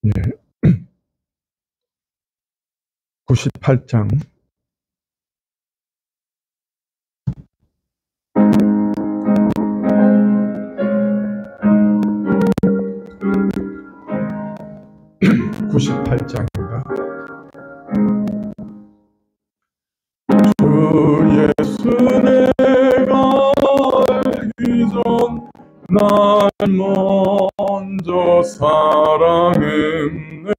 예. 98장 주 예수 내가 알기 전 날 먼저 사랑했네.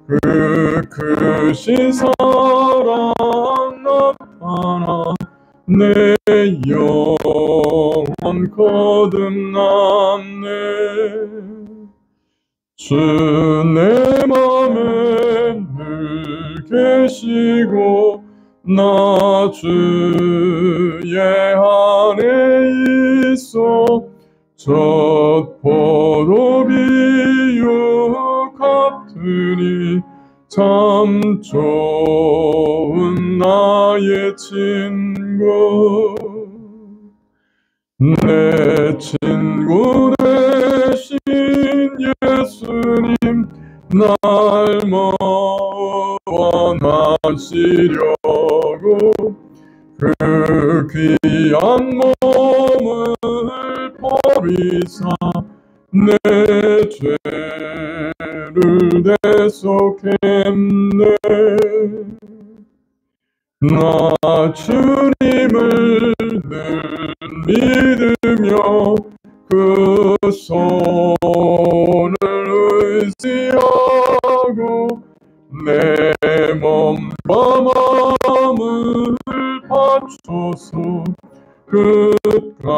그 크신 사랑 나타나 내 영혼 거듭났네. 주 내 맘에 늘 계시고 나 주의 안에 있어. 첫 포도 비유 같으니 참 좋은 나의 친구. 내 친구 되신 예수님 날 원하시려고 그 귀한 몸을 버리사 내 죄를 대속했네. 나 주님을 늘 믿으며 그 손을 의지하고 내 몸과 마음을 바쳐서 끝까지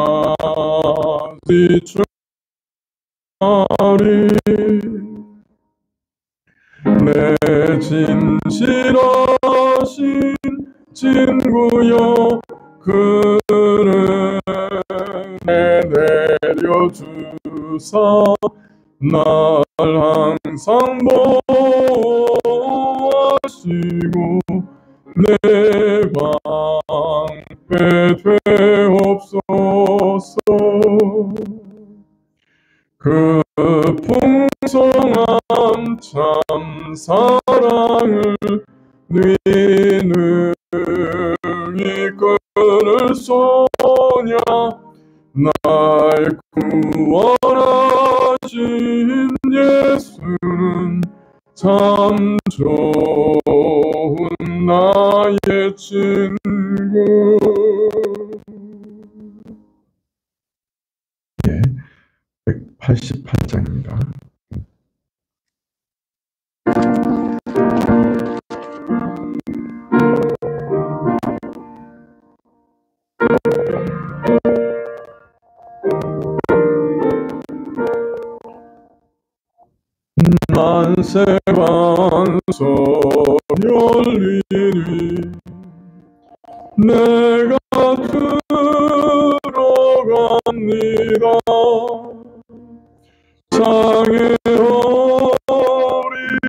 주하리. 내 진실하신 친구여 그를 내려주사 날 항상 보호하시고 내 방패 되옵소서. 그 풍성한 참 사랑을 네 능히 끊을 소냐. 날 구원하신 예수는 참 좋은 나의 친구. 예, 188장입니다. 만세 반석 열리니 내가 들어갑니다. 장애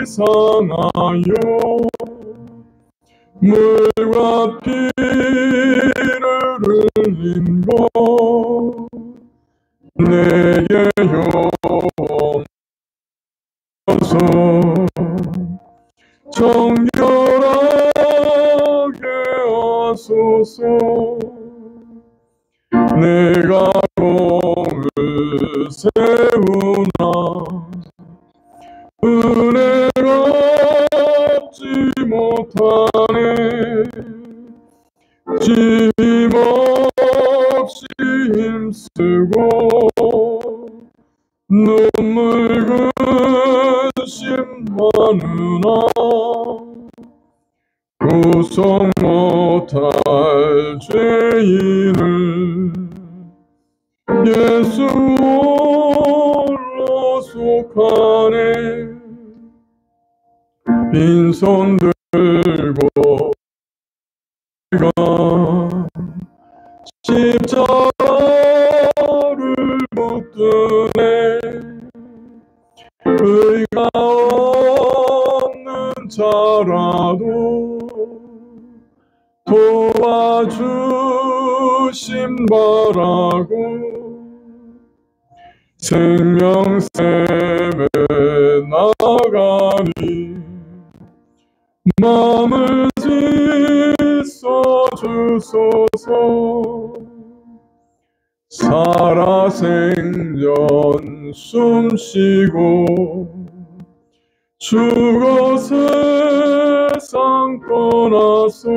어리상하여 물과 피를 흘린 것 내게 용서 정결하게 하소서. 내가 공을 세우나 은혜가 없지 못하네. 힘없이 힘쓰고 눈물 근심 많으나 구속 못할 죄인을 예수 홀로 속하네. 빈손 들고 내가 십자가를 붙드네. 의가 없는 자라도 도와주심 바라고 생명샘에 나 나가니 마음을 씻어 주소서. 살아생전 숨쉬고 죽어 세상 떠나서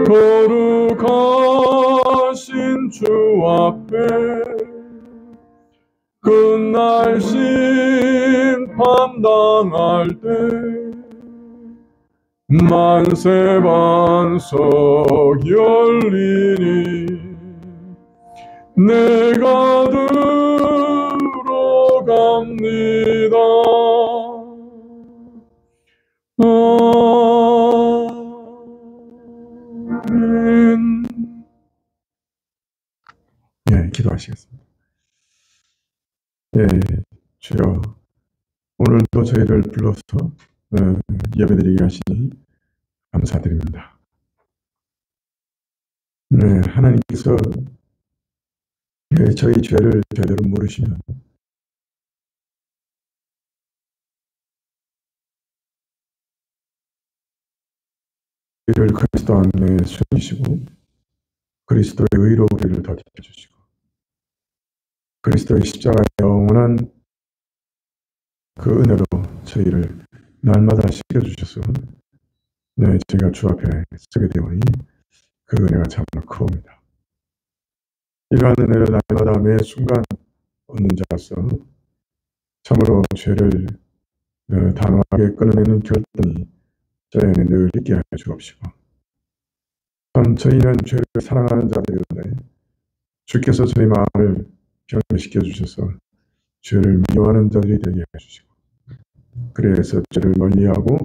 거룩하신 주 앞에 끝날 심판 당할 때 만세 반석 열리니 내가 들어갑니다. 아멘. 예, 기도하시겠습니다. 예, 주여, 오늘도 저희를 불러서 예배드리게 하시니 감사드립니다. 네, 하나님께서 저희 죄를 제대로 모르시면 우리를 그리스도 안에 숨기시고 그리스도의 의로 우리를 덧입혀주시고 그리스도의 십자가의 영원한 그 은혜로 저희를 날마다 씻겨주셔서 저희가 주 앞에 서게 되오니 그 은혜가 참으로 크옵니다. 이러한 은혜를 날마다 매 순간 얻는 자로서 참으로 죄를 단호하게 끊어내는 결단이 저희 안에 늘 있게 하여 주옵시고, 참 저희는 죄를 사랑하는 자들이었는데 주께서 저희 마음을 변화시켜 주셔서 죄를 미워하는 자들이 되게 해주시고, 그래서 죄를 멀리하고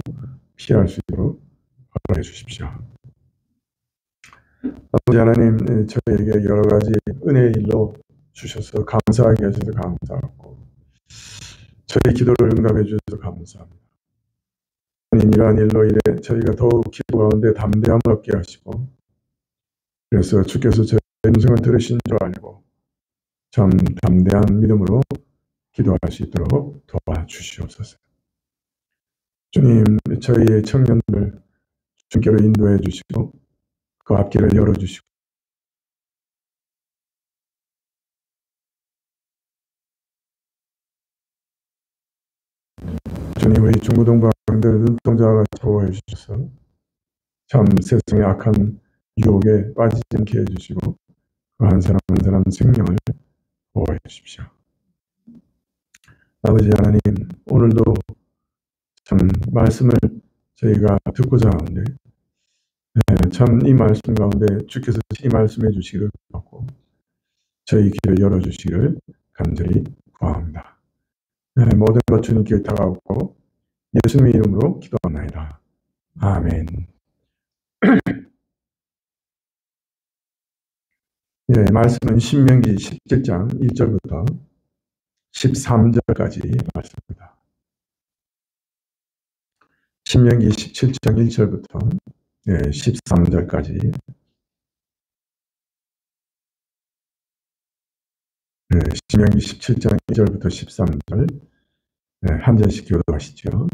피할 수 있도록 허락해 주십시오. 아버지 하나님, 저희에게 여러 가지 은혜의 일로 주셔서 감사하게 하셔서 감사하고 저희 기도를 응답해 주셔서 감사합니다. 하나님, 이러한 일로 인해 저희가 더욱 기도 가운데 담대함을 얻게 하시고, 그래서 주께서 저희 음성을 들으신 줄 알고 참 담대한 믿음으로 기도할 수 있도록 도와주시옵소서. 주님, 저희의 청년들 주께로 인도해 주시고 그 앞길을 열어주시고 주님, 우리 중고등부 학생들 눈동자가 보호해 주셔서 참 세상의 악한 유혹에 빠지지 않게 해주시고 그 한 사람 한 사람 생명을 보호해 주십시오. 아버지 하나님, 오늘도 참 말씀을 저희가 듣고자 하는데 참 이 말씀 가운데 주께서 이 말씀해 주시기를 구하고 저희 길을 열어주시기를 간절히 구합니다. 모든 것 주님께 다가오고 예수님의 이름으로 기도하나이다. 아멘. 예, 말씀은 신명기 17장 1절부터 13절까지 말씀입니다. 신명기 17장 1절부터 13절까지 신명기 17장 1절부터 13절 한 절씩 교도하시죠.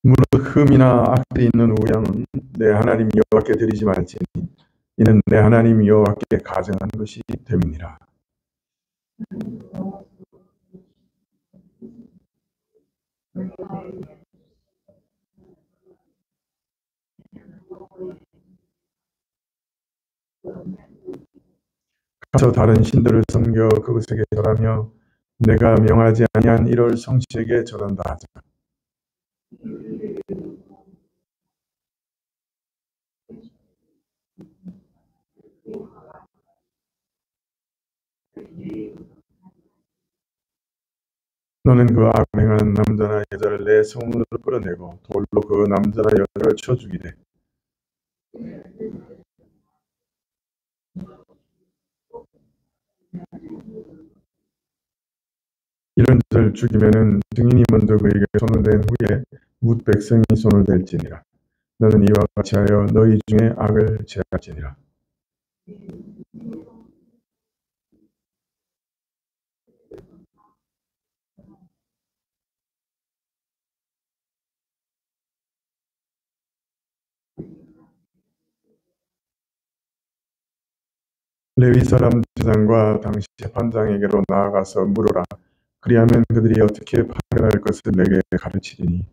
무릇 흠이나 악들이 있는 우양은 내 하나님 여호와께 드리지 말지니 이는 내 하나님 여호와께 가증한 것이 됨이니라. 가서 다른 신들을 섬겨 그것에게 절하며 내가 명하지 아니한 이럴 성씨에게 절한다 하자. 너는 그 악을 행하는 남자나 여자를 내 성문으로 끌어내고 돌로 그 남자나 여자를 쳐 죽이되 이런 자를 죽이면은 증인이 먼저 그에게 손을 댄 후에 뭇 백성이 손을 댈지니라. 너는 이와 같이 하여 너희 중에 악을 제할지니라. 레위 사람 제사장과 당시 재판장에게로 나아가서 물으라. 그리하면 그들이 어떻게 판결할 것을 내게 가르치리니.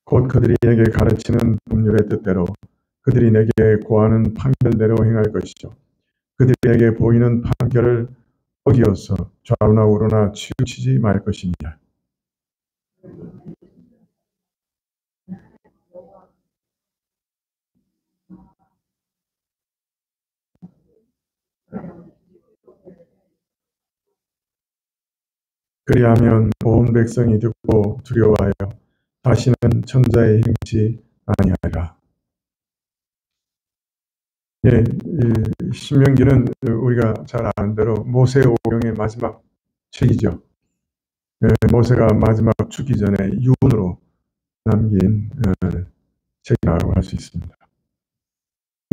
곧 그들이 내게 가르치는 법률의 뜻대로 그들이 내게 고하는 판결대로 행할 것이죠. 그들에게 보이는 판결을 어기어서 좌우나 우로나 치우치지 말 것이니라. 그리하면 온 백성이 듣고 두려워하여 다시는 천자의 행치 아니하리라. 예, 이 신명기는 우리가 잘 아는 대로 모세오경의 마지막 책이죠. 예, 모세가 마지막 죽기 전에 유언으로 남긴 책이라고 할 수 있습니다.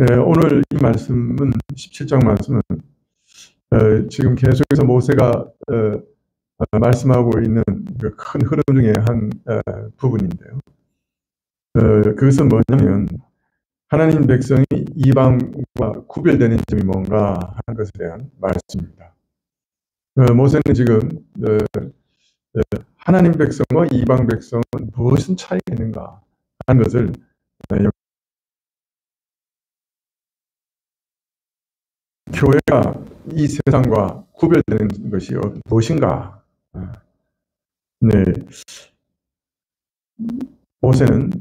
예, 오늘 이 말씀은 17장 말씀은 지금 계속해서 모세가 말씀하고 있는 그 큰 흐름 중에 한 부분인데요. 그것은 뭐냐면 하나님 백성이 이방과 구별되는 점이 뭔가 하는 것에 대한 말씀입니다. 모세는 지금 하나님 백성과 이방 백성은 무슨 차이가 있는가 하는 것을 교회가 이 세상과 구별되는 것이 무엇인가. 네, 모세는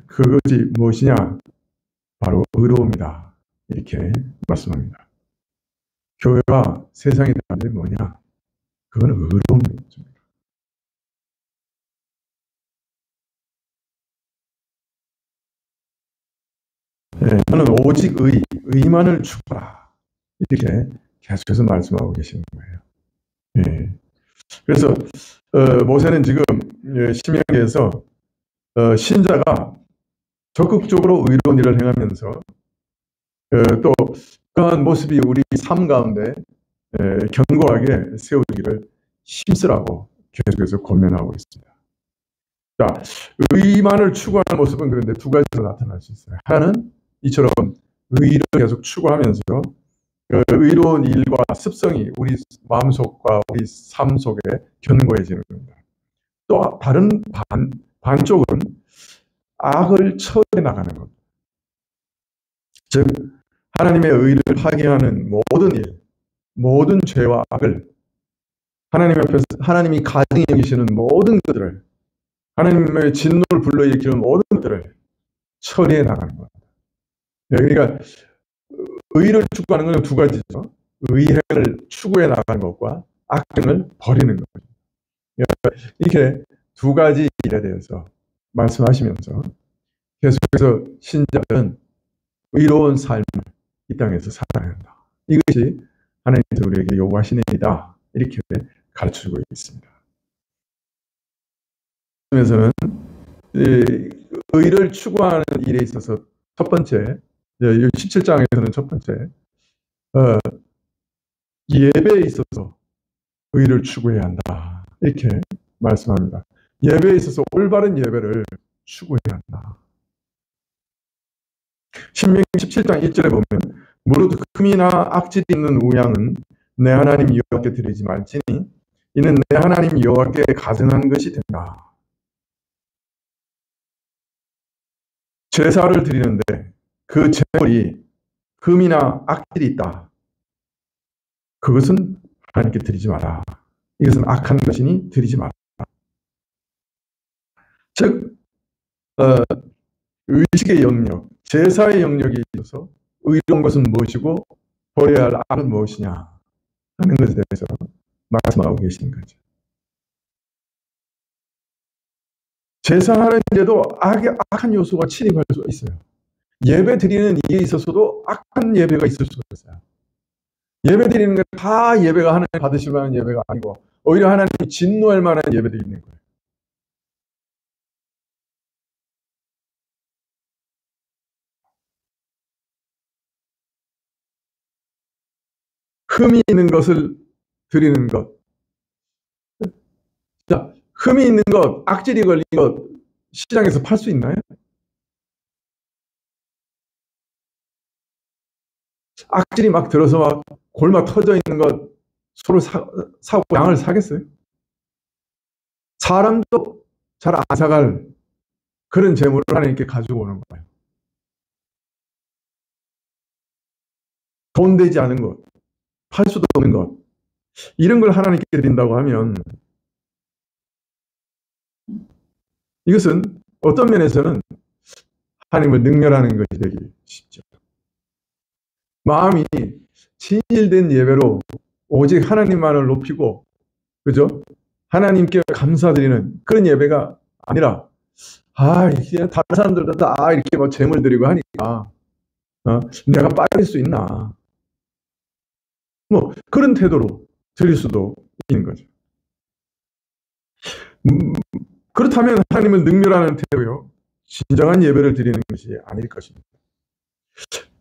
그것이 무엇이냐, 바로 의로움이다, 이렇게 말씀합니다. 교회가 세상에 대한 게 뭐냐, 그건 의로움입니다. 네, 저는 오직 의만을 추구하라, 이렇게 계속해서 말씀하고 계시는 거예요. 네. 그래서 모세는 지금 신명기에서 신자가 적극적으로 의로운 일을 행하면서 또 그러한 모습이 우리 삶 가운데 견고하게 세우기를 힘쓰라고 계속해서 권면하고 있습니다. 자, 의만을 추구하는 모습은 그런데 두 가지로 나타날 수 있어요. 하나는 이처럼 의를 계속 추구하면서 의로운 일과 습성이 우리 마음속과 우리 삶 속에 견고해지는 겁니다. 또 다른 반쪽은 악을 처해 나가는 겁니다. 즉 하나님의 의를 파괴하는 모든 일, 모든 죄와 악을 하나님 앞에서 하나님이 가증히 여기시는 모든 것들을, 하나님의 진노를 불러일으키는 모든 것들을 처리해 나가는 겁니다. 그러니까 의를 추구하는 것은 두 가지죠. 의행을 추구해 나가는 것과 악행을 버리는 거죠. 이렇게 두 가지 일에 대해서 말씀하시면서 계속해서 신자들은 의로운 삶을 이 땅에서 살아야 한다. 이것이 하나님께서 우리에게 요구하시는 일이다, 이렇게 가르쳐주고 있습니다. 그래서는 의를 추구하는 일에 있어서 첫 번째, 17장에서는 첫 번째, 예배에 있어서 의를 추구해야 한다, 이렇게 말씀합니다. 예배에 있어서 올바른 예배를 추구해야 한다. 신명기 17장 1절에 보면 무릇 흠이나 악질이 있는 우양은 내 하나님 여호와께 드리지 말지니 이는 내 하나님 여호와께 가증한 것이 된다. 제사를 드리는데 그 제물이 흠이나 악질이 있다, 그것은 하나님께 드리지 마라. 이것은 악한 것이니 드리지 마라. 즉 의식의 영역, 제사의 영역에 있어서 의로운 것은 무엇이고 버려야 할 악은 무엇이냐 하는 것에 대해서 말씀하고 계시는 거죠. 제사하는 데도 악한 요소가 침입할 수가 있어요. 예배 드리는 일에 있어서도 악한 예배가 있을 수가 있어요. 예배 드리는 게 다 예배가 하나님 받으실 만한 예배가 아니고 오히려 하나님이 진노할 만한 예배들이 있는 거예요. 흠이 있는 것을 드리는 것, 자, 흠이 있는 것, 악질이 걸린 것 시장에서 팔 수 있나요? 악질이 막 들어서 막 골마 터져 있는 것 서로 사고 양을 사겠어요? 사람도 잘 안 사갈 그런 재물을 하나님께 가지고 오는 거예요. 돈 되지 않은 것, 팔 수도 없는 것, 이런 걸 하나님께 드린다고 하면 이것은 어떤 면에서는 하나님을 능멸하는 것이 되기 쉽죠. 마음이 진실된 예배로 오직 하나님만을 높이고, 그죠? 하나님께 감사드리는 그런 예배가 아니라, 이게 다른 사람들도 다 이렇게 뭐 재물 드리고 하니까, 내가 빠질 수 있나. 뭐, 그런 태도로 드릴 수도 있는 거죠. 그렇다면 하나님을 능멸하는 태도요, 진정한 예배를 드리는 것이 아닐 것입니다.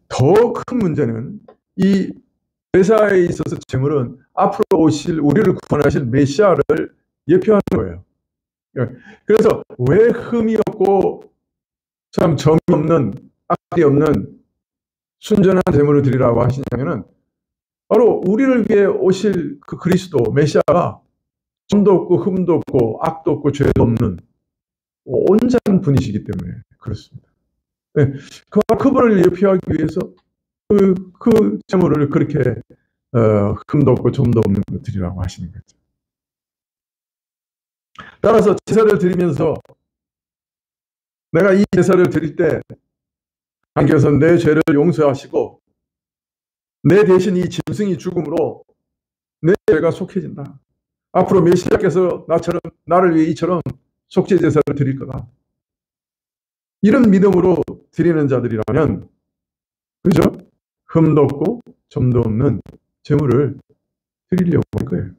더 큰 문제는 이 제사에 있어서 재물은 앞으로 오실 우리를 구원하실 메시아를 예표하는 거예요. 그래서 왜 흠이 없고 참 점이 없는, 악이 없는 순전한 재물을 드리라고 하시냐면은 바로 우리를 위해 오실 그 그리스도 메시아가 점도 없고 흠도 없고 악도 없고 죄도 없는 온전한 분이시기 때문에 그렇습니다. 네, 그분을 예표하기 위해서 그 재물을 그렇게 흠도 없고 점도 없는 것들이라고 하시는 거죠. 따라서 제사를 드리면서 내가 이 제사를 드릴 때 하나님께서 내 죄를 용서하시고 내 대신 이 짐승이 죽음으로 내 죄가 속해진다. 앞으로 메시아께서 나를 위해 이처럼 속죄 제사를 드릴 거다. 이런 믿음으로 드리는 자들이라면, 그죠? 흠도 없고 점도 없는 제물을 드리려고 할 거예요.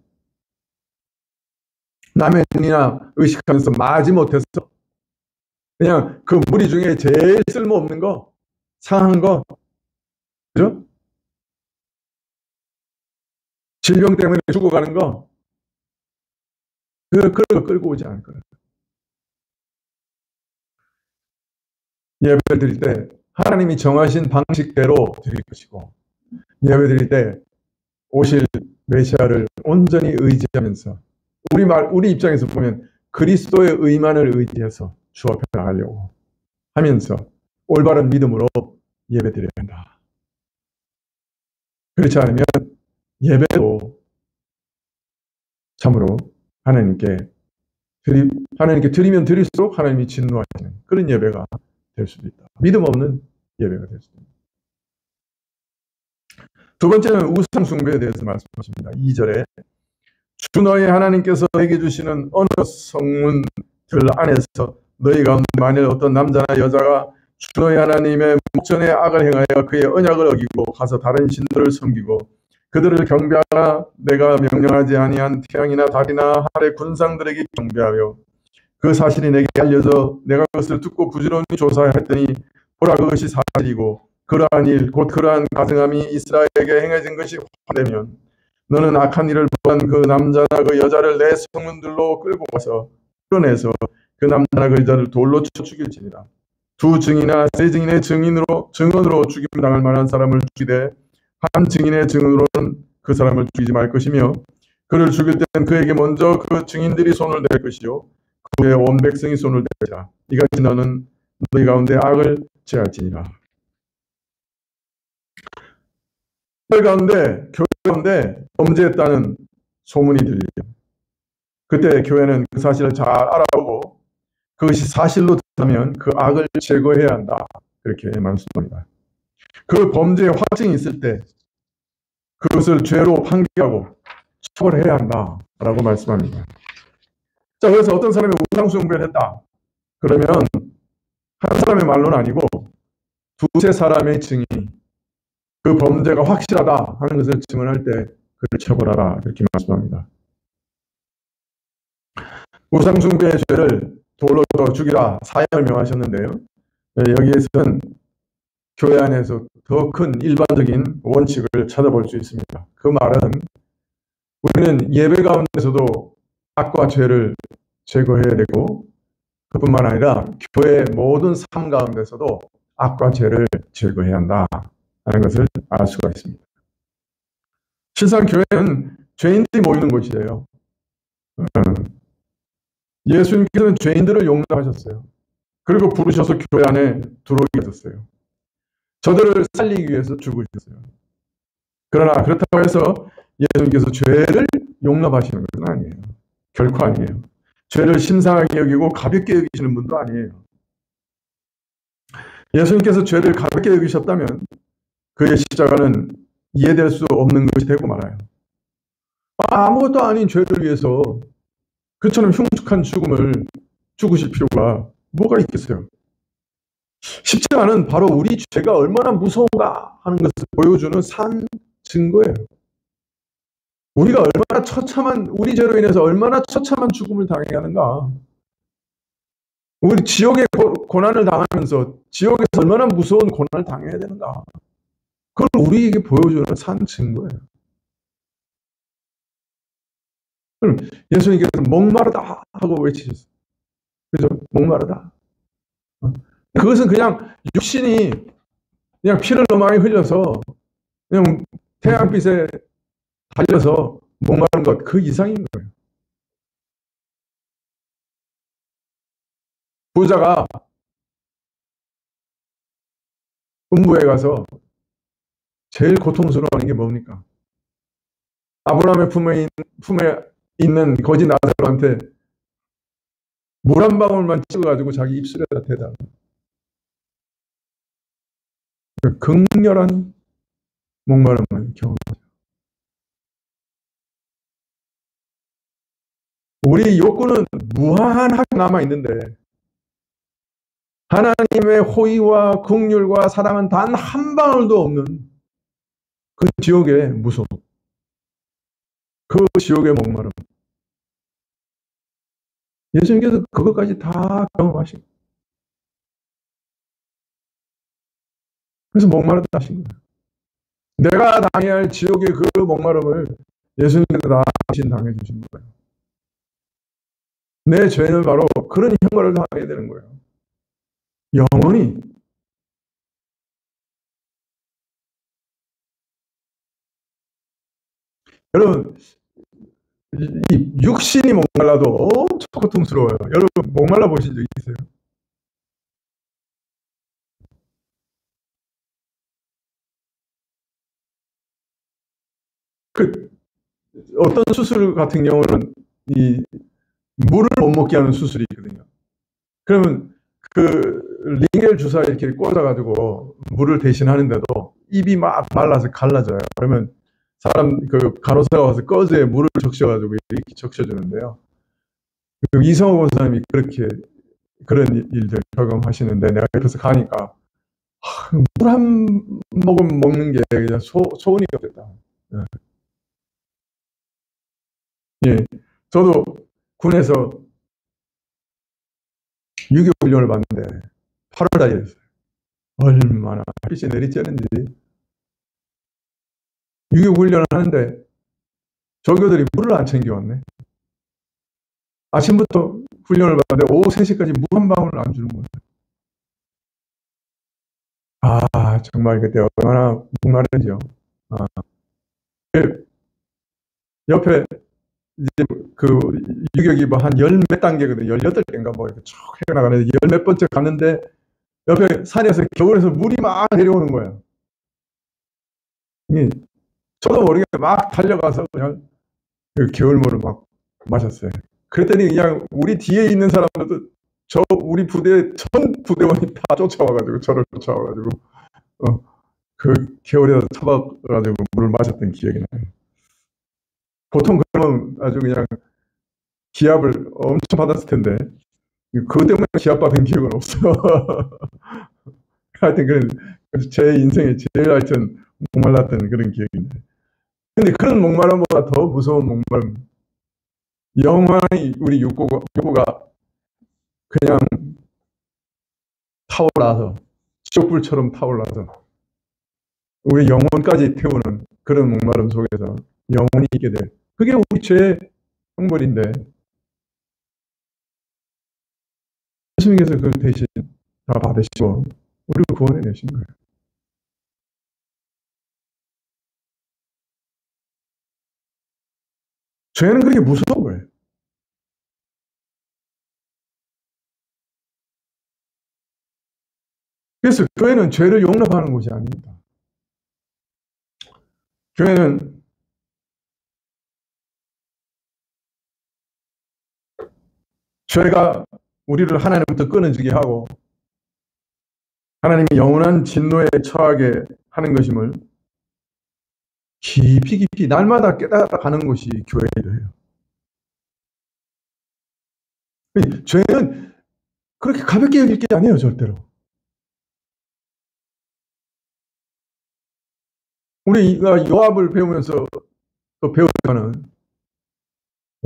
남의 눈이나 의식하면서 마지 못해서 그냥 그 무리 중에 제일 쓸모없는 거, 상한 거, 그죠? 질병 때문에 죽어가는 거, 그런 거 끌고 오지 않을 거예요. 예배 드릴 때 하나님이 정하신 방식대로 드릴 것이고, 예배 드릴 때 오실 메시아를 온전히 의지하면서 우리 입장에서 보면 그리스도의 의만을 의지해서 주 앞에 나가려고 하면서 올바른 믿음으로 예배 드려야 한다. 그렇지 않으면 예배도 참으로 하나님께 드리면 드릴수록 하나님이 진노하시는 그런 예배가 될 수도 있다. 믿음 없는 예배가 될 수도 있다. 두 번째는 우상 숭배에 대해서 말씀하십니다. 2절에 주 너희 하나님께서 너에게 주시는 어느 성문들 안에서 너희 가운데 만일 어떤 남자나 여자가 주 너희 하나님의 목전에 악을 행하여 그의 언약을 어기고 가서 다른 신들을 섬기고 그들을 경배하나 내가 명령하지 아니한 태양이나 달이나 하늘의 군상들에게 경배하며 그 사실이 내게 알려져 내가 그것을 듣고 부지런히 조사했더니 보라 그것이 사실이고 그러한 일 곧 그러한 가증함이 이스라엘에게 행해진 것이 확되면 너는 악한 일을 보한 그 남자나 그 여자를 내 성문들로 끌고 가서 끌어내서 그 남자나 그 여자를 돌로 쳐 죽일지니라. 두 증이나 세 증인의 증언으로 죽임당할 만한 사람을 죽이되 한 증인의 증언으로는 그 사람을 죽이지 말 것이며 그를 죽일 때는 그에게 먼저 그 증인들이 손을 댈 것이요 그 후에 온 백성이 손을 댈지라. 이같이 너는 너희 가운데 악을 제할지니라. 교회 가운데 범죄했다는 소문이 들려요. 그때 교회는 그 사실을 잘 알아보고 그것이 사실로 드러나면 그 악을 제거해야 한다. 그렇게 말씀합니다. 그 범죄의 확증이 있을 때 그것을 죄로 판결하고 처벌해야 한다라고 말씀합니다. 자, 그래서 어떤 사람이 우상숭배를 했다. 그러면 한 사람의 말로는 아니고 두세 사람의 증이 그 범죄가 확실하다 하는 것을 증언할 때 그를 처벌하라 이렇게 말씀합니다. 우상숭배의 죄를 돌로 죽이라 사형을 명하셨는데요. 여기에서는 교회 안에서 더 큰 일반적인 원칙을 찾아볼 수 있습니다. 그 말은 우리는 예배 가운데서도 악과 죄를 제거해야 되고, 그뿐만 아니라 교회의 모든 삶 가운데서도 악과 죄를 제거해야 한다 하는 것을 알 수가 있습니다. 실상 교회는 죄인들이 모이는 곳이에요. 예수님께서는 죄인들을 용납하셨어요. 그리고 부르셔서 교회 안에 들어오게 하셨어요. 저들을 살리기 위해서 죽으셨어요. 그러나 그렇다고 해서 예수님께서 죄를 용납하시는 것은 아니에요. 결코 아니에요. 죄를 심상하게 여기고 가볍게 여기시는 분도 아니에요. 예수님께서 죄를 가볍게 여기셨다면 그의 십자가는 이해될 수 없는 것이 되고 말아요. 아무것도 아닌 죄를 위해서 그처럼 흉측한 죽음을 죽으실 필요가 뭐가 있겠어요? 십자가는 바로 우리 죄가 얼마나 무서운가 하는 것을 보여주는 산 증거예요. 우리가 얼마나 처참한, 우리 죄로 인해서 얼마나 처참한 죽음을 당해야 하는가. 우리 지옥의 고난을 당하면서 지옥에서 얼마나 무서운 고난을 당해야 되는가. 그걸 우리에게 보여주는 산 증거예요. 그럼 예수님께서 목마르다 하고 외치셨어요. 그죠? 목마르다. 그것은 그냥 육신이 그냥 피를 너무 많이 흘려서 그냥 태양빛에 달려서 목마른 것, 그 이상인 거예요. 부자가 음부에 가서 제일 고통스러워하는 게 뭡니까? 아브라함의 품에 있는 거지 나사로한테 물 한 방울만 찍어가지고 자기 입술에다 대다. 극렬한 목마름을 경험하죠. 우리 욕구는 무한하게 남아있는데 하나님의 호의와 긍휼과 사랑은 단 한 방울도 없는 그 지옥의 무서움, 그 지옥의 목마름. 예수님께서 그것까지 다 경험하시고 그래서 목마르다 하신 거예요. 내가 당해야 할 지옥의 그 목마름을 예수님께서 다 대신 당해주신 거예요. 내 죄는 바로 그런 형벌을 당해야 되는 거예요. 영원히. 여러분, 이 육신이 목말라도 엄청 고통스러워요. 여러분 목말라 보신 적 있으세요? 그 어떤 수술 같은 경우는 이 물을 못 먹게 하는 수술이 있거든요. 그러면 그 링겔 주사 이렇게 꽂아가지고 물을 대신하는데도 입이 막 말라서 갈라져요. 그러면 사람 그 간호사가 와서 꺼즈에 물을 적셔가지고 이렇게 적셔주는데요. 그 이성호 원사님이 그렇게 그런 일들 경험하시는데 내가 옆에서 가니까 물 한 모금 먹는 게 그냥 소원이 없겠다. 예, 저도 군에서 6.25 훈련을 받는데 8월 달이었어요. 얼마나 햇빛이 내리쬐는지. 6.25 훈련을 하는데 조교들이 물을 안 챙겨왔네. 아침부터 훈련을 받는데 오후 3시까지 물 한 방울을 안 주는 거예요. 아, 정말 그때 얼마나 목마른지요. 옆에 이제 그 유격이 뭐 한 열 몇 단계거든요. 18개인가 뭐 이렇게 쭉 해나가는데 열 몇 번째 갔는데 옆에 산에서 겨울에서 물이 막 내려오는 거예요. 저도 모르게 막 달려가서 그냥 그 겨울물을 막 마셨어요. 그랬더니 그냥 우리 뒤에 있는 사람들도 우리 부대 전 부대원이 다 쫓아와가지고 저를 쫓아와가지고 그 겨울에서 처박아가지고 물을 마셨던 기억이 나요. 보통 그러면 아주 그냥 기합을 엄청 받았을 텐데 그것 때문에 기합 받은 기억은 없어. 하여튼 그런 제 인생에 제일 하여튼 목말랐던 그런 기억인데. 근데 그런 목마름보다 더 무서운 목마름, 영원히 우리 욕구가 그냥 타올라서 지옥불처럼 타올라서 우리 영혼까지 태우는 그런 목마름 속에서 영원히 있게 될, 그게 우리 죄의 형벌인데 예수님께서 그 대신 다 받으시고 우리를 구원해 내신 거예요. 죄는 그렇게 무서운 거예요. 그래서 교회는 죄를 용납하는 곳이 아닙니다. 교회는 죄가 우리를 하나님부터 끊어지게 하고 하나님이 영원한 진노에 처하게 하는 것임을 깊이 깊이 날마다 깨달아가는 것이 교회예요. 죄는 그렇게 가볍게 여길 게 아니에요, 절대로. 우리가 요압을 배우면서 또 배우는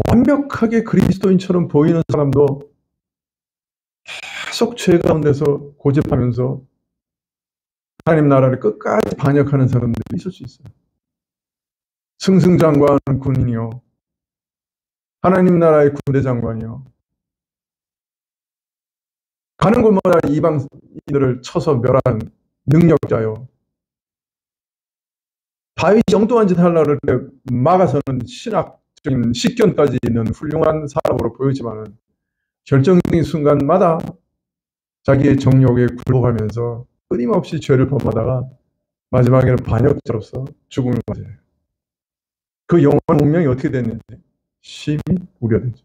완벽하게 그리스도인처럼 보이는 사람도 계속 죄 가운데서 고집하면서 하나님 나라를 끝까지 반역하는 사람들이 있을 수 있어요. 승승장구하는 군인이요, 하나님 나라의 군대 장관이요, 가는 곳마다 이방인들을 쳐서 멸하는 능력자요, 다윗이 엉뚱한 짓 하려고 할 때 막아서는 신학적인 식견까지 있는 훌륭한 사람으로 보이지만 결정적인 순간마다 자기의 정욕에 굴복하면서 끊임없이 죄를 범하다가 마지막에는 반역자로서 죽음을 맞아요. 그 영원한 운명이 어떻게 됐는지 심히 우려되죠.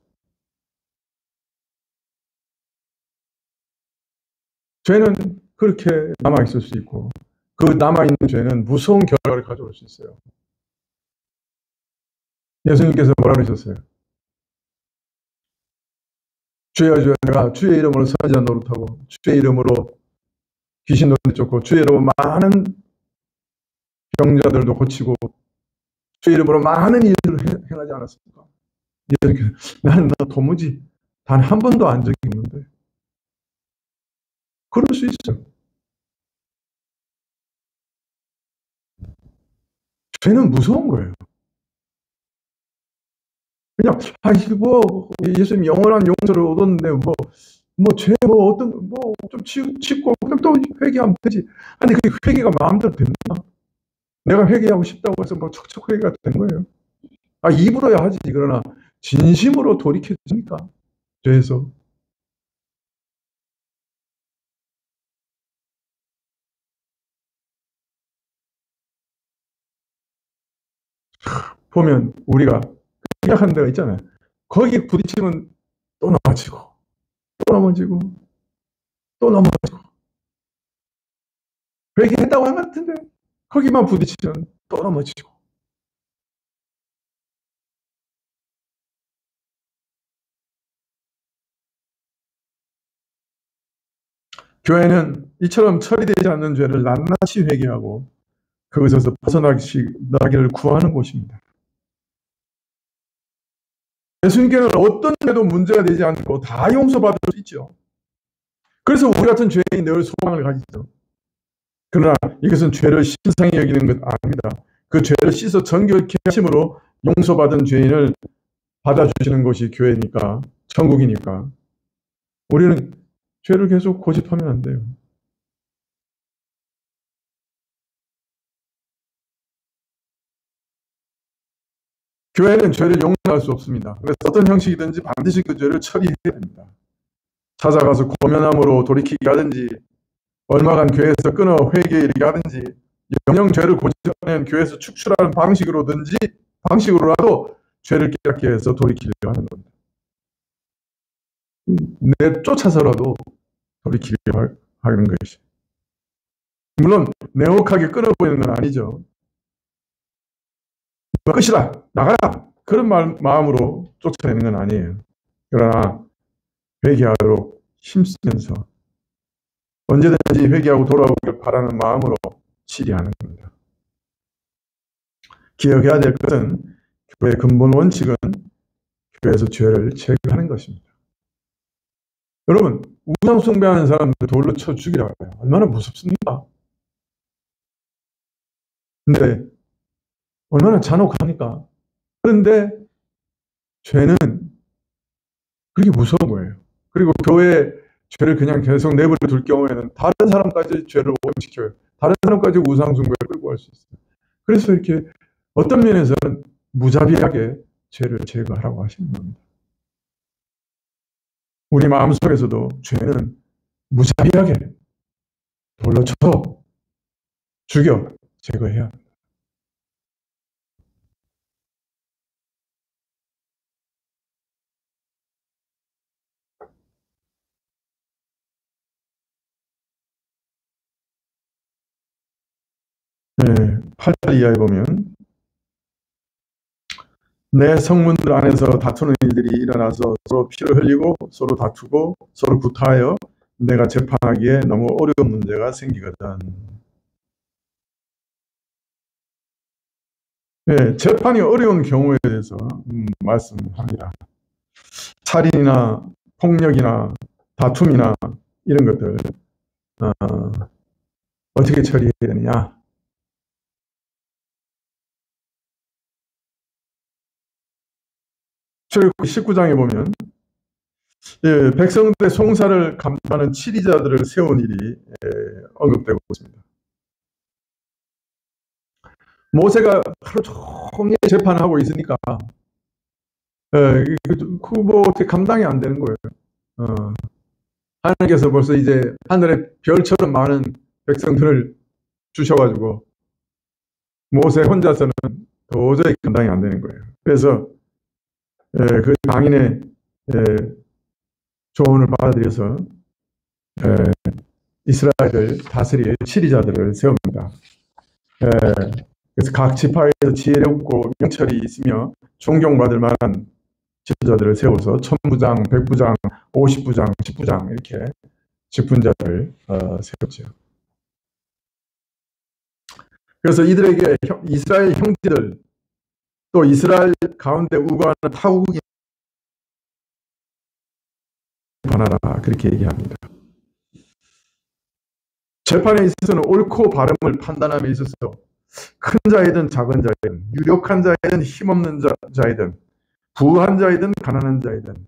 죄는 그렇게 남아있을 수 있고 그 남아있는 죄는 무서운 결과를 가져올 수 있어요. 예수님께서 뭐라 그러셨어요? 주여 주여 내가 주의 이름으로 선지자 노릇하고 주의 이름으로 귀신 노릇 쫓고 주의 이름으로 많은 병자들도 고치고 주의 이름으로 많은 일을 행하지 않았습니까? 예수님께서 나는 도무지 단 한 번도 한 적이 없는데. 그럴 수 있어요. 죄는 무서운 거예요. 그냥 예수님 영원한 용서를 얻었는데 죄 어떤 좀 치고 그냥 또 회개하면 되지. 아니 그 회개가 마음대로 됩니까? 내가 회개하고 싶다고 해서 척척 회개가 된 거예요. 입으로야 하지. 그러나 진심으로 돌이켜집니까? 죄에서. 보면 우리가 회개한 데가 있잖아요. 거기에 부딪히면 또 넘어지고 또 넘어지고 또 넘어지고 회개했다고 한 것 같은데 거기만 부딪히면 또 넘어지고. 교회는 이처럼 처리되지 않는 죄를 낱낱이 회개하고 그것에서 벗어나기를 구하는 곳입니다. 예수님께는 어떤 죄도 문제가 되지 않고 다 용서받을 수 있죠. 그래서 우리 같은 죄인이 늘 소망을 가지죠. 그러나 이것은 죄를 신성히 여기는 것 아닙니다. 그 죄를 씻어 정결케 하심으로 용서받은 죄인을 받아주시는 것이 교회니까, 천국이니까 우리는 죄를 계속 고집하면 안 돼요. 교회는 죄를 용서할 수 없습니다. 그래서 어떤 형식이든지 반드시 그 죄를 처리해야 됩니다. 찾아가서 고면함으로 돌이키게 하든지 얼마간 교회에서 끊어 회개에 이르게 하든지 영영 죄를 고집하면 교회에서 축출하는 방식으로라도 죄를 깨닫게 해서 돌이키려고 하는 겁니다. 내쫓아서라도 돌이키려고 하는 것이. 물론 냉혹하게 끊어보이는 건 아니죠. 끝이다, 나가라, 그런 마음으로 쫓아내는 건 아니에요. 그러나 회개하도록 힘쓰면서 언제든지 회개하고 돌아오길 바라는 마음으로 치리하는 겁니다. 기억해야 될 것은 교회의 근본 원칙은 교회에서 죄를 제거하는 것입니다. 여러분, 우상 숭배하는 사람들 돌로 쳐 죽이라고 해요. 얼마나 무섭습니까? 근데 얼마나 잔혹합니까? 그런데 죄는 그렇게 무서운 거예요. 그리고 교회 죄를 그냥 계속 내버려 둘 경우에는 다른 사람까지 죄를 오염시켜요. 다른 사람까지 우상숭배를 끌고 갈 수 있어요. 그래서 이렇게 어떤 면에서는 무자비하게 죄를 제거하라고 하시는 겁니다. 우리 마음속에서도 죄는 무자비하게 돌로 쳐 죽여 제거해야 합니다. 네, 8절 이하에 보면 내 성문들 안에서 다투는 일들이 일어나서 서로 피를 흘리고 서로 다투고 서로 구타하여 내가 재판하기에 너무 어려운 문제가 생기거든. 네, 재판이 어려운 경우에 대해서 말씀합니다. 살인이나 폭력이나 다툼이나 이런 것들 어떻게 처리해야 되느냐. 출애굽기 19장에 보면 백성들의 송사를 감당하는 치리자들을 세운 일이 언급되고 있습니다. 모세가 하루 종일 재판을 하고 있으니까 뭐 어떻게 감당이 안 되는 거예요. 하나님께서 벌써 이제 하늘의 별처럼 많은 백성들을 주셔가지고 모세 혼자서는 도저히 감당이 안 되는 거예요. 그래서 그 장인의 조언을 받아들여서 이스라엘을 다스릴 치리자들을 세웁니다. 그래서 각 지파에서 지혜롭고 명철이 있으며 존경받을 만한 지도자들을 세워서 1000부장, 100부장, 50부장, 10부장 이렇게 직분자를 세웠죠. 그래서 이들에게 이스라엘 형제들 또 이스라엘 가운데 우거하는 타국이 관하라 그렇게 얘기합니다. 재판에 있어서는 옳고 바름을 판단함에 있어서 큰 자이든 작은 자이든 유력한 자이든 힘없는 자이든 부한 자이든 가난한 자이든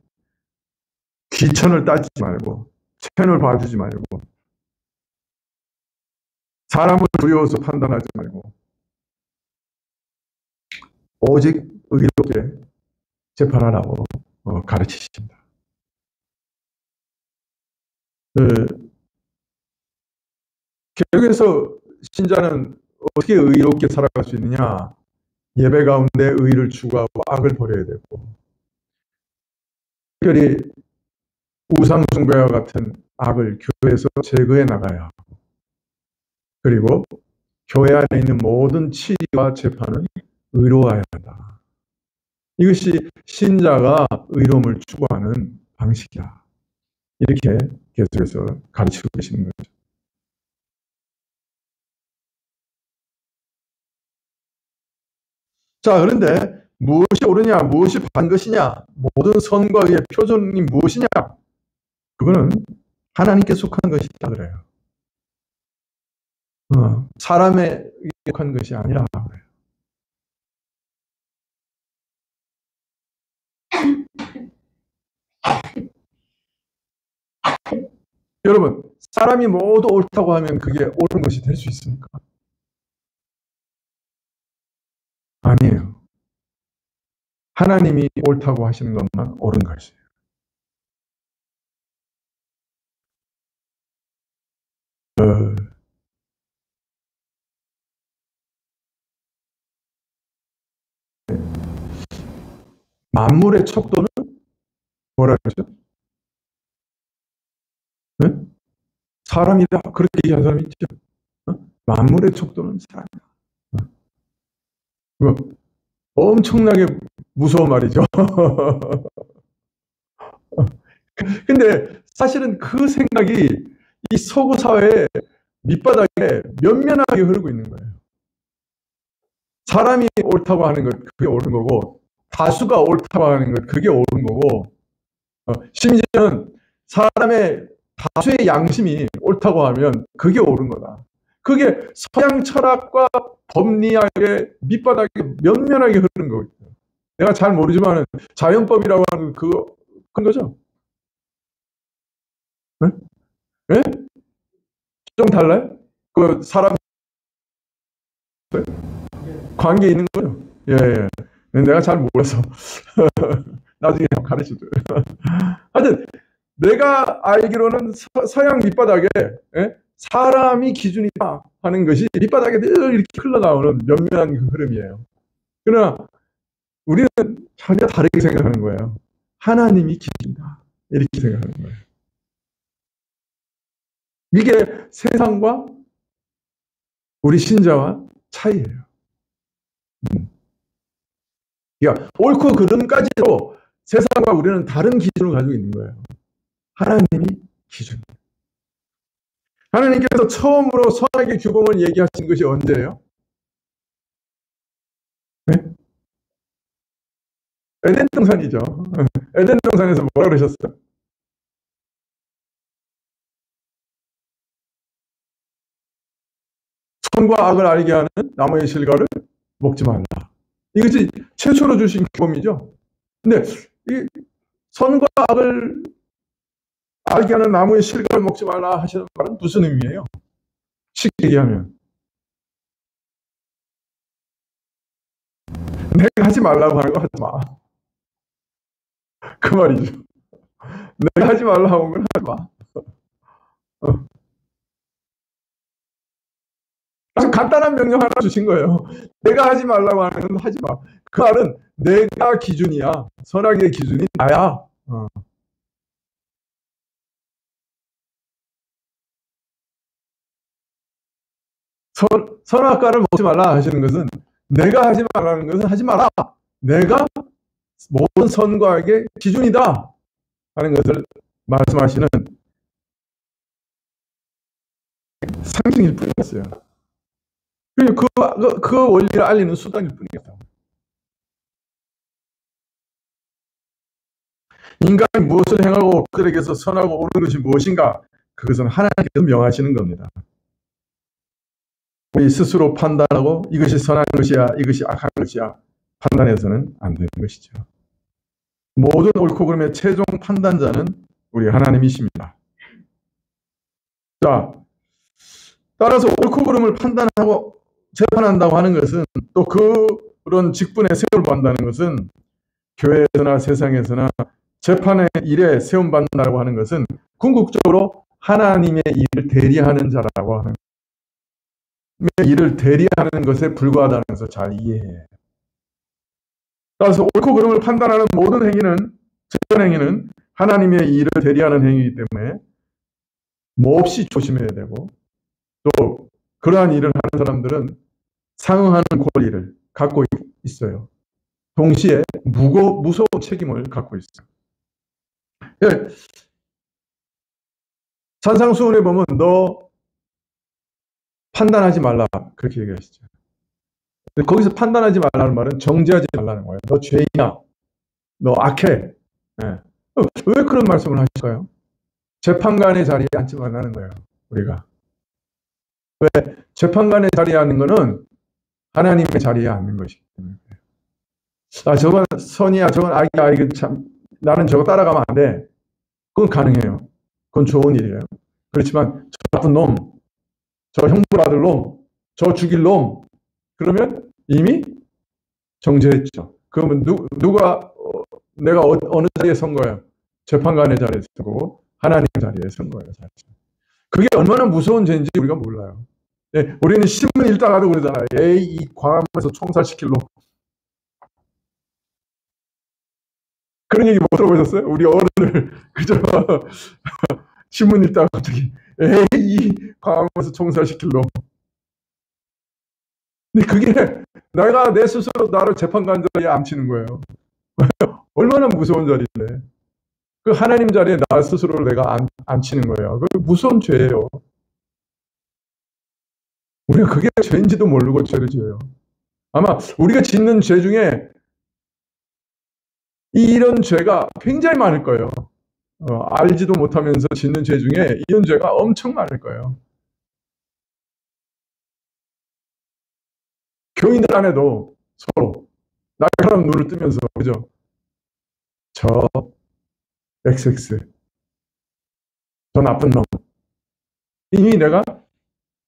귀천을 따지지 말고 체면을 봐주지 말고 사람을 두려워서 판단하지 말고 오직 의롭게 재판하라고 가르치십니다. 결국에서 신자는 어떻게 의롭게 살아갈 수 있느냐? 예배 가운데 의를 추구하고 악을 버려야 되고 특별히 우상 숭배와 같은 악을 교회에서 제거해 나가야 하고 그리고 교회 안에 있는 모든 치리와 재판은 의로워야 한다. 이것이 신자가 의로움을 추구하는 방식이다. 이렇게 계속해서 가르치고 계시는 거죠. 자, 그런데 무엇이 옳으냐, 무엇이 바른 것이냐, 모든 선과 의의 표준이 무엇이냐? 그거는 하나님께 속한 것이다 그래요. 사람에 속한 것이 아니라 그래요. 여러분, 사람이 모두 옳다고 하면 그게 옳은 것이 될 수 있습니까? 아니에요. 하나님이 옳다고 하시는 것만 옳은 것이에요. 만물의 척도는 뭐라 그러죠? 네? 사람이다. 그렇게 얘기한 사람이 있죠. 만물의 척도는 사람이다. 엄청나게 무서운 말이죠. 근데 사실은 그 생각이 이 서구 사회의 밑바닥에 면면하게 흐르고 있는 거예요. 사람이 옳다고 하는 것, 그게 옳은 거고, 다수가 옳다고 하는 것, 그게 옳은 거고, 심지어는 사람의 다수의 양심이 옳다고 하면 그게 옳은 거다. 그게 서양 철학과 법리학의 밑바닥에 면면하게 흐르는 거거든요. 내가 잘 모르지만 자연법이라고 하는 그런 거죠. 네? 네? 좀 달라요? 그 사람 관계 있는 거죠. 예, 예. 내가 잘 몰라서 나중에 가르쳐줘요. 하여튼 내가 알기로는 서양 밑바닥에 예? 사람이 기준이다 하는 것이 밑바닥에 늘 이렇게 흘러나오는 면면한 그 흐름이에요. 그러나 우리는 전혀 다르게 생각하는 거예요. 하나님이 기준이다. 이렇게 생각하는 거예요. 이게 세상과 우리 신자와 차이예요. 그러니까 옳고 그름까지도 세상과 우리는 다른 기준을 가지고 있는 거예요. 하나님이 기준. 하나님께서 처음으로 선악의 규범을 얘기하신 것이 언제예요? 네? 에덴 동산이죠. 에덴 동산에서 뭐라 그러셨어요? 선과 악을 알게 하는 나무의 실과를 먹지 말라. 이것이 최초로 주신 규범이죠. 근데 이 선과 악을 알게 하는 나무의 실과를 먹지 말라 하시는 말은 무슨 의미예요? 쉽게 얘기하면 내가 하지 말라고 하는 거 하지 마. 그 말이죠. 내가 하지 말라고 하는 건 하지 마. 아주 간단한 명령 하나 주신 거예요. 내가 하지 말라고 하는 건 하지 마. 그 말은 내가 기준이야. 선악의 기준이 나야. 선악과를 먹지 말라 하시는 것은 내가 하지 말라는 것은 하지 마라. 내가 모든 선과 악의 기준이다 하는 것을 말씀하시는 상징일 뿐이었어요. 그 원리를 알리는 수단일 뿐이었어요. 인간이 무엇을 행하고 그들에게서 선하고 옳은 것이 무엇인가? 그것은 하나님께서 명하시는 겁니다. 우리 스스로 판단하고 이것이 선한 것이야, 이것이 악한 것이야 판단해서는 안 되는 것이죠. 모든 옳고 그름의 최종 판단자는 우리 하나님이십니다. 자, 따라서 옳고 그름을 판단하고 재판한다고 하는 것은 또 그런 직분에 세움을 받는다는 것은 교회에서나 세상에서나 재판의 일에 세움받는다고 하는 것은 궁극적으로 하나님의 일을 대리하는 자라고 하는 일을 대리하는 것에 불과하다는 것을 잘 이해해요. 따라서 옳고 그름을 판단하는 모든 행위는 재판 행위는 하나님의 일을 대리하는 행위이기 때문에 몹시 조심해야 되고 또 그러한 일을 하는 사람들은 상응하는 권리를 갖고 있어요. 동시에 무서운 책임을 갖고 있어요. 예, 산상수훈에 보면 너 판단하지 말라 그렇게 얘기하시죠. 거기서 판단하지 말라는 말은 정죄하지 말라는 거예요. 너 죄인이야. 너 악해. 예. 왜 그런 말씀을 하실까요? 재판관의 자리에 앉지 말라는 거예요. 우리가. 왜? 재판관의 자리에 앉는 거는 하나님의 자리에 앉는 것이기 때문에. 아, 저건 선이야, 저건 악이야, 이거 참, 나는 저거 따라가면 안 돼. 그건 가능해요. 그건 좋은 일이에요. 그렇지만, 저 나쁜 놈, 저 형벌받을 놈, 저 죽일 놈, 그러면 이미 정죄했죠. 그러면 누가, 내가 어느 자리에 선 거예요? 재판관의 자리에 선 거고, 하나님의 자리에 선 거예요. 사실. 그게 얼마나 무서운 죄인지 우리가 몰라요. 네, 우리는 신문 읽다가도 그러잖아요. 에이, 이 광화문에서 총살시킬 놈. 그런 얘기 못 들어보셨어요? 우리 어른을 그저 신문 읽다가 갑자기 에이, 이 광화문에서 총살시킬 놈. 근데 그게 내가 내 스스로 나를 재판관 자리에 앉히는 거예요. 얼마나 무서운 자리인데. 그 하나님 자리에 나 스스로를 내가 앉히는 거예요. 그 무서운 죄예요. 우리가 그게 죄인지도 모르고 죄를 지어요. 아마 우리가 짓는 죄 중에 이런 죄가 굉장히 많을 거예요. 알지도 못하면서 짓는 죄 중에 이런 죄가 엄청 많을 거예요. 교인들 안에도 서로 날카로운 눈을 뜨면서 그죠? 저 XX, 저 나쁜 놈. 이미 내가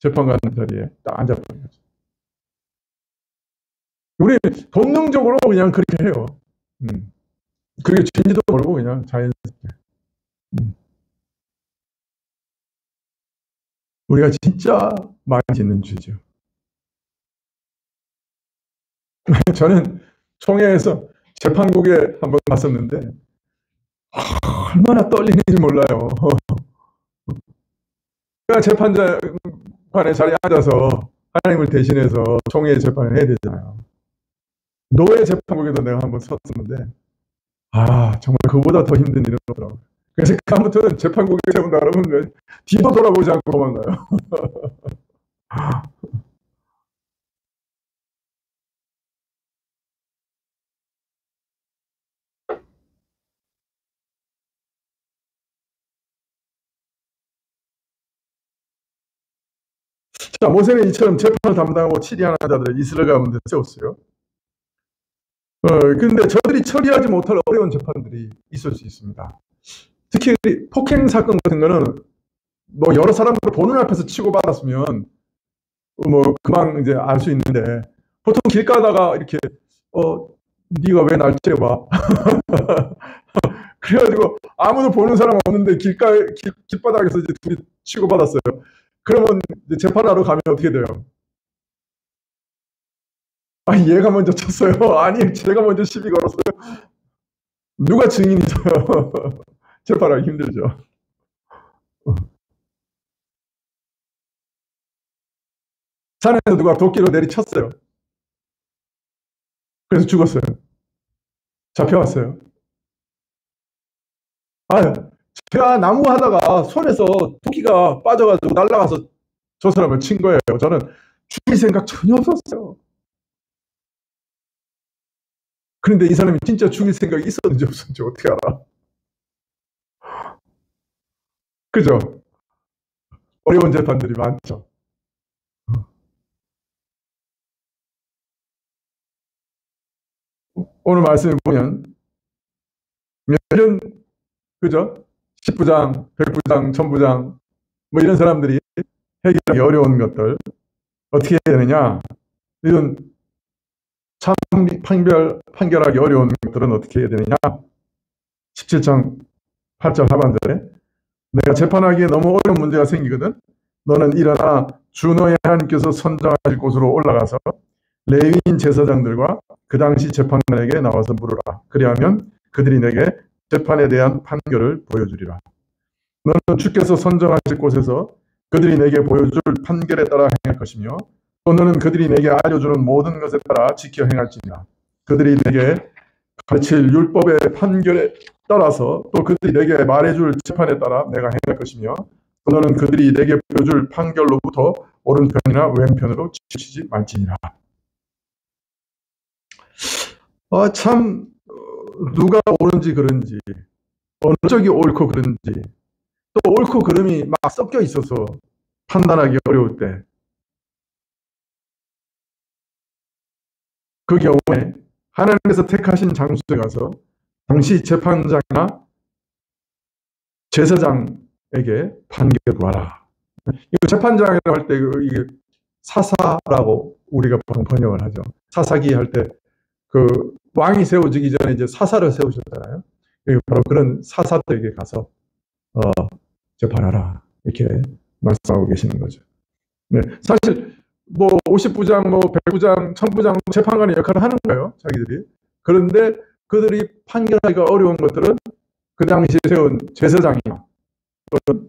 재판관 자리에 딱 앉아버린 거죠. 우리 본능적으로 그냥 그렇게 해요. 그게 죄인지도 모르고 그냥 자연스럽게. 우리가 진짜 많이 짓는 죄죠. 저는 총회에서 재판국에 한번 갔었는데 얼마나 떨리는지 몰라요. 그러니까 재판관의 자리에 앉아서 하나님을 대신해서 총회 재판을 해야 되잖아요. 노예 재판국에도 내가 한번 섰었는데 정말 그보다 더 힘든 일은 없더라고요. 그래서 다음부터는 재판국에 세운다 그러면 뒤도 돌아보지 않고 도망가요. 자, 모세는 이처럼 재판을 담당하고 치리하는 자들을 이스라엘 가운데 세웠어요. 근데 저들이 처리하지 못할 어려운 재판들이 있을 수 있습니다. 특히 폭행 사건 같은 거는 뭐 여러 사람들 보는 앞에서 치고받았으면 뭐 금방 이제 알 수 있는데 보통 길 가다가 이렇게 네가 왜 날 째봐? 그래가지고 아무도 보는 사람 없는데 길바닥에서 이제 둘이 치고받았어요. 그러면 이제 재판하러 가면 어떻게 돼요? 얘가 먼저 쳤어요. 아니, 제가 먼저 시비 걸었어요. 누가 증인이죠? 재판하기 힘들죠. 산에서 누가 도끼로 내리쳤어요. 그래서 죽었어요. 잡혀왔어요. 제가 나무 하다가 손에서 도끼가 빠져가지고 날아가서 저 사람을 친 거예요. 저는 죽일 생각 전혀 없었어요. 그런데 이 사람이 진짜 죽일 생각이 있었는지 없었는지 어떻게 알아? 그죠? 어려운 재판들이 많죠. 오늘 말씀을 보면 이런 그죠? 10부장, 100부장, 1000부장 뭐 이런 사람들이 해결하기 어려운 것들 어떻게 해야 되느냐? 이런 참 판결하기 어려운 것들은 어떻게 해야 되느냐? 17장 8절 하반절에 내가 재판하기에 너무 어려운 문제가 생기거든. 너는 일어나 주 너의 하나님께서 선정하실 곳으로 올라가서 레위인 제사장들과 그 당시 재판관에게 나와서 물으라. 그리하면 그들이 내게 재판에 대한 판결을 보여주리라. 너는 주께서 선정하실 곳에서 그들이 내게 보여줄 판결에 따라 행할 것이며 또 너는 그들이 내게 알려주는 모든 것에 따라 지켜 행할지니라. 그들이 내게 가르칠 율법의 판결에 따라서 또 그들이 내게 말해줄 재판에 따라 내가 행할 것이며 또 너는 그들이 내게 보여줄 판결로부터 오른편이나 왼편으로 치우치지 말지니라. 참 누가 옳은지 그른지 어느 쪽이 옳고 그른지 또 옳고 그름이 막 섞여 있어서 판단하기 어려울 때 그 경우에 하나님께서 택하신 장소에 가서 당시 재판장이나 제사장에게 판결을 구하라. 이거 재판장이라고 할 때 이게 사사라고 우리가 보통 번역을 하죠. 사사기 할 때 그 왕이 세워지기 전에 이제 사사를 세우셨잖아요. 바로 그런 사사들에게 가서 재판하라 이렇게 말씀하고 계시는 거죠. 네, 사실 뭐 50부장, 뭐 100부장, 1000부장 재판관의 역할을 하는 거예요, 자기들이. 그런데 그들이 판결하기가 어려운 것들은 그 당시에 세운 제사장이나 또는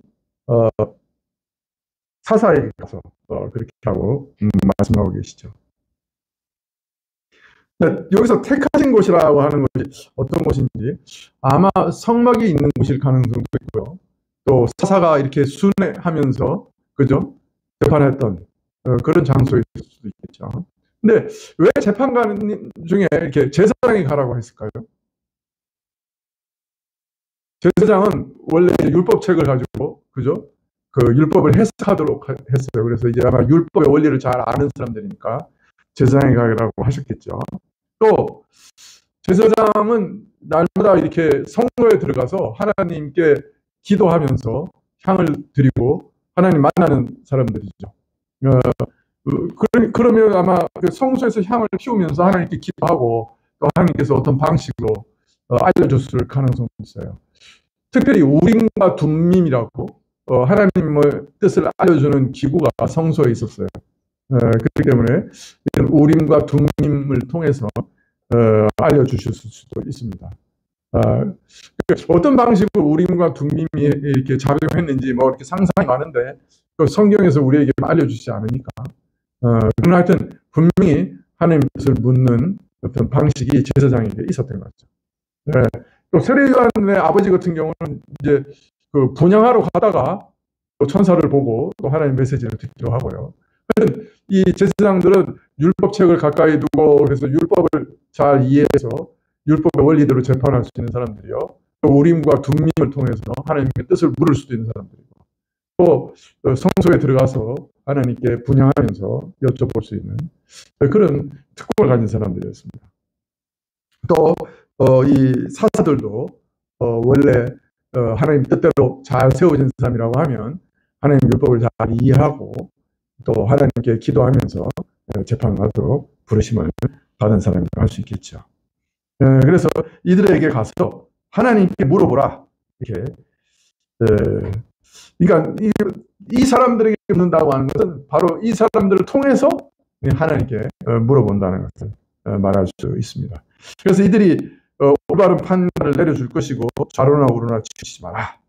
사사에게 가서 그렇게 하고 말씀하고 계시죠. 여기서 택하신 곳이라고 하는 것이 어떤 곳인지 아마 성막이 있는 곳일 가능성도 있고요. 또 사사가 이렇게 순회하면서 그죠? 재판했던 그런 장소일 수도 있겠죠. 근데 왜 재판관 중에 이렇게 제사장이 가라고 했을까요? 제사장은 원래 율법책을 가지고 그죠? 그 율법을 해석하도록 했어요. 그래서 이제 아마 율법의 원리를 잘 아는 사람들이니까 제사장이 가라고 하셨겠죠. 또 제사장은 날마다 이렇게 성소에 들어가서 하나님께 기도하면서 향을 드리고 하나님 만나는 사람들이죠. 그러면 아마 성소에서 향을 피우면서 하나님께 기도하고 또 하나님께서 어떤 방식으로 알려줬을 가능성도 있어요. 특별히 우림과 둠밈이라고 하나님의 뜻을 알려주는 기구가 성소에 있었어요. 그렇기 때문에 이런 우림과 둠밈을 통해서 알려주실 수도 있습니다. 어떤 방식으로 우림과 둠밈이 이렇게 작용했는지 뭐 이렇게 상상이 많은데 성경에서 우리에게 알려주지 않으니까. 그러나 하여튼 분명히 하나님의 뜻을 묻는 어떤 방식이 제사장에게 있었던 거죠. 또 세례요한의 아버지 같은 경우는 이제 그 분향하러 가다가 또 천사를 보고 또 하나님의 메시지를 듣기도 하고요. 이 제사장들은 율법책을 가까이 두고 그래서 율법을 잘 이해해서 율법의 원리대로 재판할 수 있는 사람들이요. 또 우림과 둠밈을 통해서 하나님의 뜻을 물을 수도 있는 사람들이고 또 성소에 들어가서 하나님께 분향하면서 여쭤볼 수 있는 그런 특권을 가진 사람들이었습니다. 또 이 사사들도 원래 하나님 뜻대로 잘 세워진 사람이라고 하면 하나님 율법을 잘 이해하고 또 하나님께 기도하면서 재판을 하도록 부르심을 받은 사람이라고 할 수 있겠죠. 그래서 이들에게 가서 하나님께 물어보라 이렇게. 그러니까 이 사람들에게 묻는다고 하는 것은 바로 이 사람들을 통해서 하나님께 물어본다는 것을 말할 수 있습니다. 그래서 이들이 올바른 판단을 내려줄 것이고 좌로나 우로나 치우치지 마라.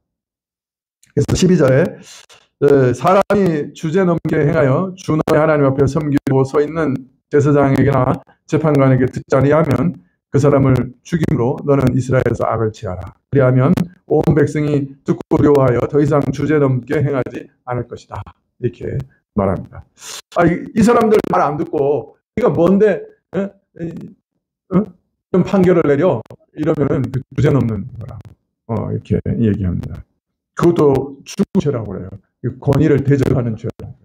그래서 12절에 사람이 주제넘게 행하여 주 너의 하나님 앞에 섬기고 서 있는 제사장에게나 재판관에게 듣지 아니하면 그 사람을 죽임으로 너는 이스라엘에서 악을 취하라. 그리하면 온 백성이 듣고 두려워하여 더 이상 주제넘게 행하지 않을 것이다. 이렇게 말합니다. 이 사람들 말 안 듣고 이가 뭔데 좀 판결을 내려 이러면은 그 주제넘는 거라 이렇게 얘기합니다. 그것도 주죄라고 그래요. 권위를 대적하는 죄라고.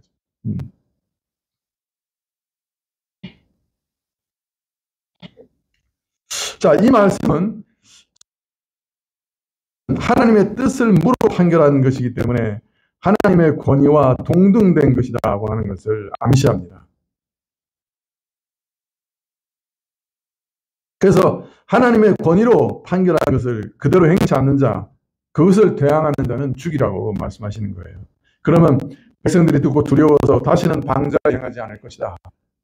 자, 이 말씀은 하나님의 뜻을 물어 판결하는 것이기 때문에 하나님의 권위와 동등된 것이라고 하는 것을 암시합니다. 그래서 하나님의 권위로 판결하는 것을 그대로 행치 않는 자, 그것을 대항하는 자는 죽이라고 말씀하시는 거예요. 그러면 백성들이 듣고 두려워서 다시는 방자를 행하지 않을 것이다.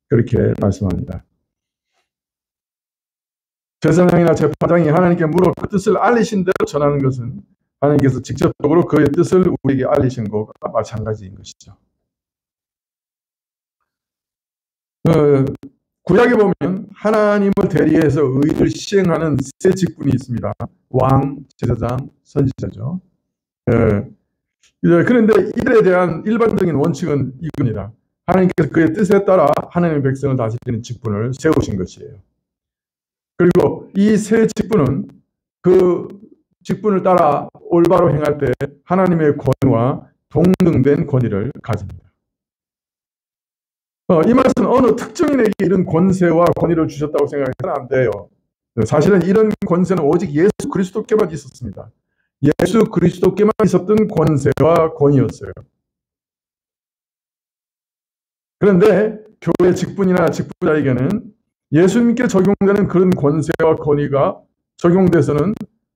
그렇게 말씀합니다. 제사장이나 재판장이 하나님께 물어 그 뜻을 알리신 대로 전하는 것은 하나님께서 직접적으로 그의 뜻을 우리에게 알리신 것과 마찬가지인 것이죠. 구약에 보면 하나님을 대리해서 의를 시행하는 세 직분이 있습니다. 왕, 제사장, 선지자죠. 그런데 이들에 대한 일반적인 원칙은 이겁니다. 하나님께서 그의 뜻에 따라 하나님의 백성을 다스리는 직분을 세우신 것이에요. 그리고 이 세 직분은 그 직분을 따라 올바로 행할 때 하나님의 권위와 동등된 권위를 가집니다. 이 말씀은 어느 특정인에게 이런 권세와 권위를 주셨다고 생각해서는 안 돼요. 사실은 이런 권세는 오직 예수 그리스도께만 있었습니다. 예수 그리스도께만 있었던 권세와 권위였어요. 그런데 교회 직분이나 직분자에게는 예수님께 적용되는 그런 권세와 권위가 적용돼서는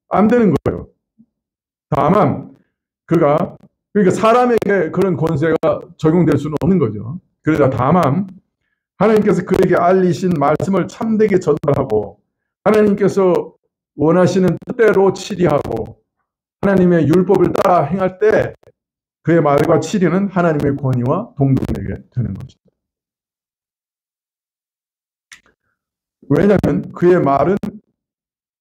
안 되는 거예요. 다만 그러니까 사람에게 그런 권세가 적용될 수는 없는 거죠. 그러나 다만 하나님께서 그에게 알리신 말씀을 참되게 전달하고 하나님께서 원하시는 뜻대로 치리하고 하나님의 율법을 따라 행할 때 그의 말과 치리는 하나님의 권위와 동등되게 되는 것입니다. 왜냐하면 그의 말은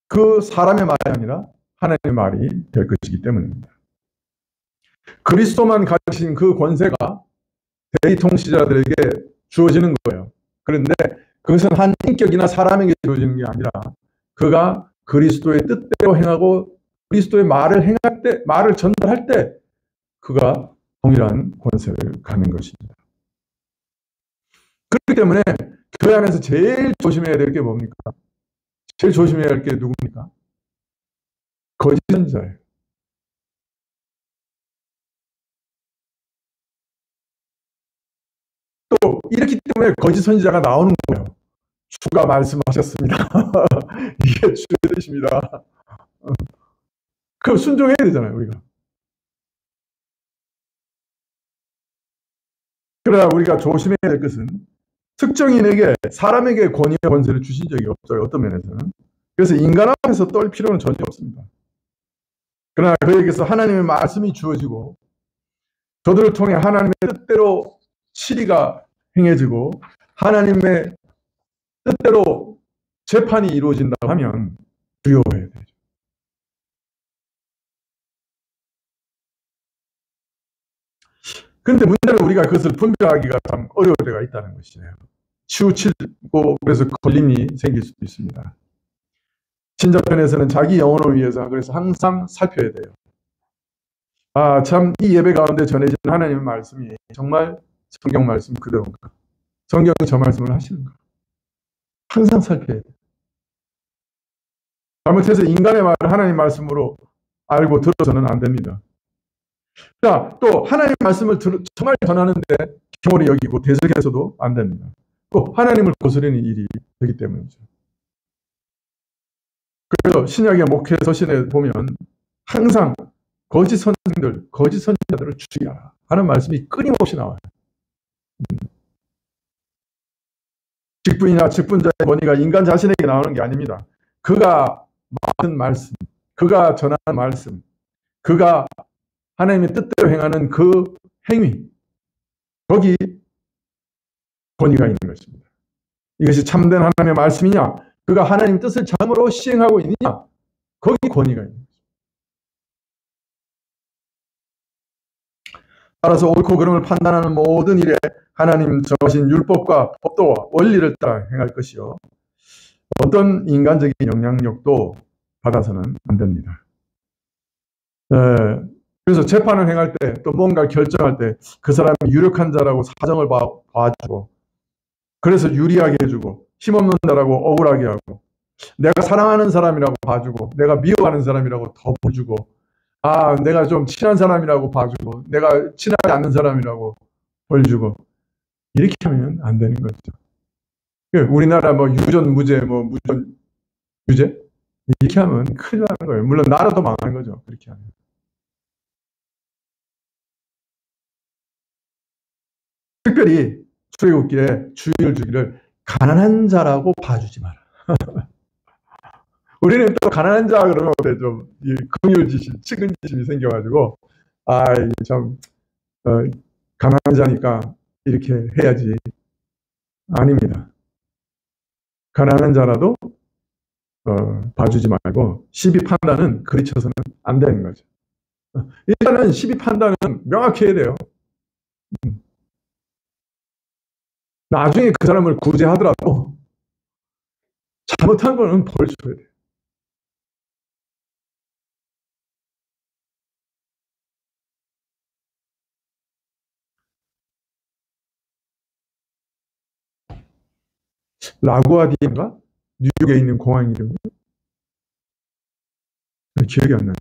그 사람의 말이 아니라 하나님의 말이 될 것이기 때문입니다. 그리스도만 가지신 그 권세가 대리통치자들에게 주어지는 거예요. 그런데 그것은 한 인격이나 사람에게 주어지는 게 아니라 그가 그리스도의 뜻대로 행하고 그리스도의 말을 행할 때, 말을 전달할 때 그가 동일한 권세를 갖는 것입니다. 그렇기 때문에 교회 안에서 제일 조심해야 될 게 뭡니까? 제일 조심해야 할 게 누굽니까? 거짓 선지자예요. 또 이렇기 때문에 거짓 선지자가 나오는 거예요. 주가 말씀하셨습니다. 이게 주의 뜻입니다. 그럼 순종해야 되잖아요, 우리가. 그러나 우리가 조심해야 될 것은 특정인에게, 사람에게 권위와 권세를 주신 적이 없어요, 어떤 면에서는. 그래서 인간 앞에서 떨 필요는 전혀 없습니다. 그러나 그에게서 하나님의 말씀이 주어지고 저들을 통해 하나님의 뜻대로 치리가 행해지고 하나님의 뜻대로 재판이 이루어진다고 하면 두려워해야 되죠. 그런데 문제는 우리가 그것을 분별하기가 참 어려울 때가 있다는 것이에요. 치우치고 그래서 걸림이 생길 수도 있습니다. 신자편에서는 자기 영혼을 위해서 그래서 항상 살펴야 돼요. 아, 참 이 예배 가운데 전해진 하나님의 말씀이 정말 성경 말씀 그대로인가? 성경이 저 말씀을 하시는가? 항상 살펴야 돼요. 잘못해서 인간의 말을 하나님 말씀으로 알고 들어서는 안 됩니다. 자, 또 하나님 말씀을 정말 전하는데 경홀히 여기고 대적해서도 안 됩니다. 또 하나님을 거스르는 일이 되기 때문이죠. 그래서 신약의 목회 서신에 보면 항상 거짓 선생들, 거짓 선지자들을 죽이라 하는 말씀이 끊임없이 나와요. 직분이나 직분자의 권위가 인간 자신에게 나오는 게 아닙니다. 그가 맡은 말씀, 그가 전하는 말씀, 그가 하나님의 뜻대로 행하는 그 행위, 거기 권위가 있는 것입니다. 이것이 참된 하나님의 말씀이냐, 그가 하나님 뜻을 참으로 시행하고 있느냐, 거기 권위가 있는 것입니다. 따라서 옳고 그름을 판단하는 모든 일에 하나님 정하신 율법과 법도와 원리를 따라 행할 것이요, 어떤 인간적인 영향력도 받아서는 안 됩니다. 그래서 재판을 행할 때, 또 뭔가 결정할 때 그 사람이 유력한 자라고 사정을 봐주고, 그래서 유리하게 해주고, 힘없는 자라고 억울하게 하고, 내가 사랑하는 사람이라고 봐주고, 내가 미워하는 사람이라고 더 보여주고, 아, 내가 좀 친한 사람이라고 봐주고, 내가 친하지 않는 사람이라고 보여주고, 이렇게 하면 안 되는 거죠. 우리나라 뭐 유전 무죄, 뭐 무전 유죄, 이렇게 하면 큰일 나는 거예요. 물론 나라도 망하는 거죠, 그렇게 하면. 특별히 출애굽기에 주의를 주기를 가난한 자라고 봐주지 마라. 우리는 또 가난한 자 그러면 좀 긍휼지심, 측은지심이 생겨가지고 참 가난한 자니까 이렇게 해야지. 아닙니다. 가난한 자라도 봐주지 말고 시비 판단은 그르쳐서는 안 되는 거죠. 일단은 시비 판단은 명확히 해야 돼요. 나중에 그 사람을 구제하더라도 잘못한 거는 벌 줘야 돼요. 라구아디아인가? 뉴욕에 있는 공항 이름이? 기억이 안 나네.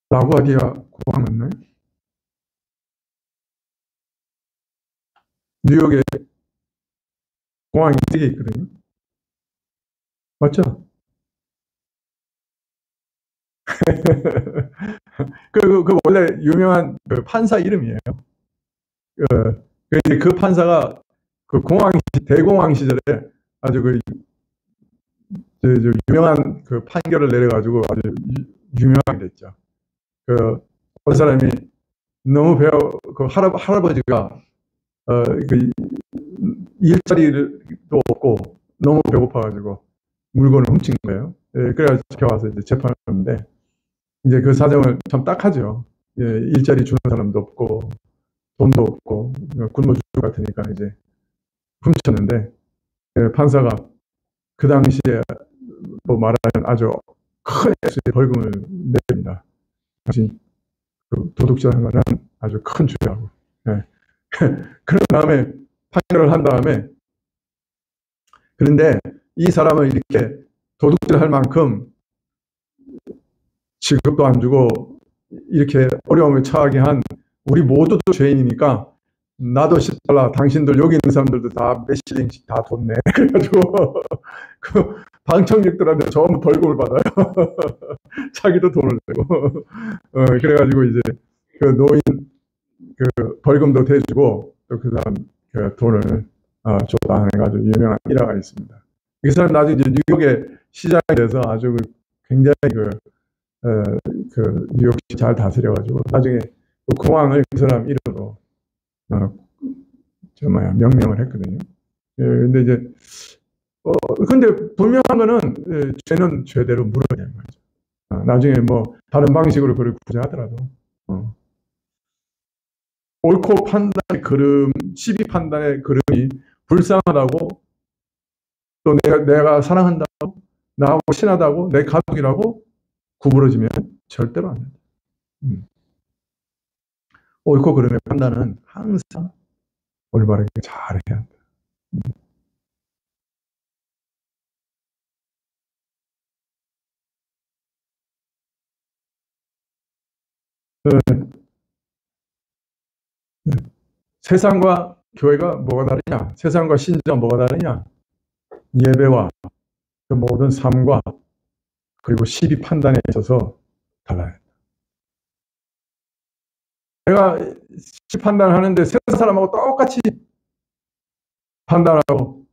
라구아디아 공항 맞나요? 뉴욕에 공항이 3개 있거든요. 맞죠? 그 원래 유명한 그 판사 이름이에요. 그 판사가 그 대공황 시절에 아주 그 유명한 그 판결을 내려가지고 아주 유명하게 됐죠. 어떤 사람이 너무 그 할아버지가 그 일자리도 없고 너무 배고파가지고 물건을 훔친 거예요. 그래가지고 지켜와서 이제 재판을 하는데, 이제 그 사정을 참 딱하죠. 일자리 주는 사람도 없고 돈도 없고 굶어 죽을 것 같으니까 이제 훔쳤는데, 판사가 그 당시에 뭐 말하면 아주 큰 액수의 벌금을 냅니다. 당신 그 도둑질한 거는 아주 큰 죄라고. 그런 다음에 판결을 한 다음에, 그런데 이 사람을 이렇게 도둑질할 만큼 직급도 안 주고 이렇게 어려움에 처하게 한 우리 모두도 죄인이니까 나도 10달러, 당신들 여기 있는 사람들도 다 몇 실링씩 다 돈 내. 그래가지고 그 방청객들한테 전부 벌금을 받아요. 자기도 돈을 내고. 그래가지고 이제 그 노인 그 벌금도 대주고 또 그 사람 그 돈을 줬다 해가지고 유명한 일화가 있습니다. 이 사람 나중에 이제 뉴욕의 시장이 돼서 아주 굉장히 그 뉴욕시 잘 다스려가지고 나중에 그 공항을 그 사람 이름으로 명명을 했거든요. 근데 이제 근데 분명한 거는 죄는 죄대로 물어야 되는 거죠. 나중에 뭐 다른 방식으로 그걸 구제하더라도 옳고 판단의 그름, 시비 판단의 그름이 불쌍하다고 또 내가 사랑한다고 나하고 친하다고 내 가족이라고 구부러지면 절대로 안 된다. 옳고 그름의 판단은 항상 올바르게 잘 해야 한다. 세상과 교회가 뭐가 다르냐? 세상과 신자가 뭐가 다르냐? 예배와 그 모든 삶과 그리고 시비 판단에 있어서 달라요. 내가 시비 판단을 하는데 세상 사람하고 똑같이 판단하고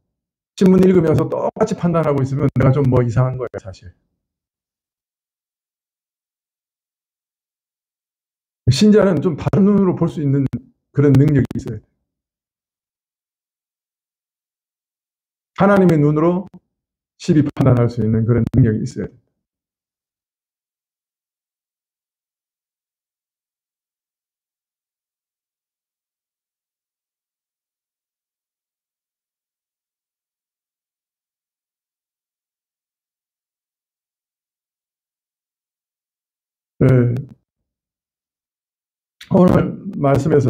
신문 읽으면서 똑같이 판단하고 있으면 내가 좀 뭐 이상한 거예요, 사실. 신자는 좀 다른 눈으로 볼 수 있는 그런 능력이 있어요. 하나님의 눈으로 시비 판단할 수 있는 그런 능력이 있어야 돼요. 네. 오늘 말씀에서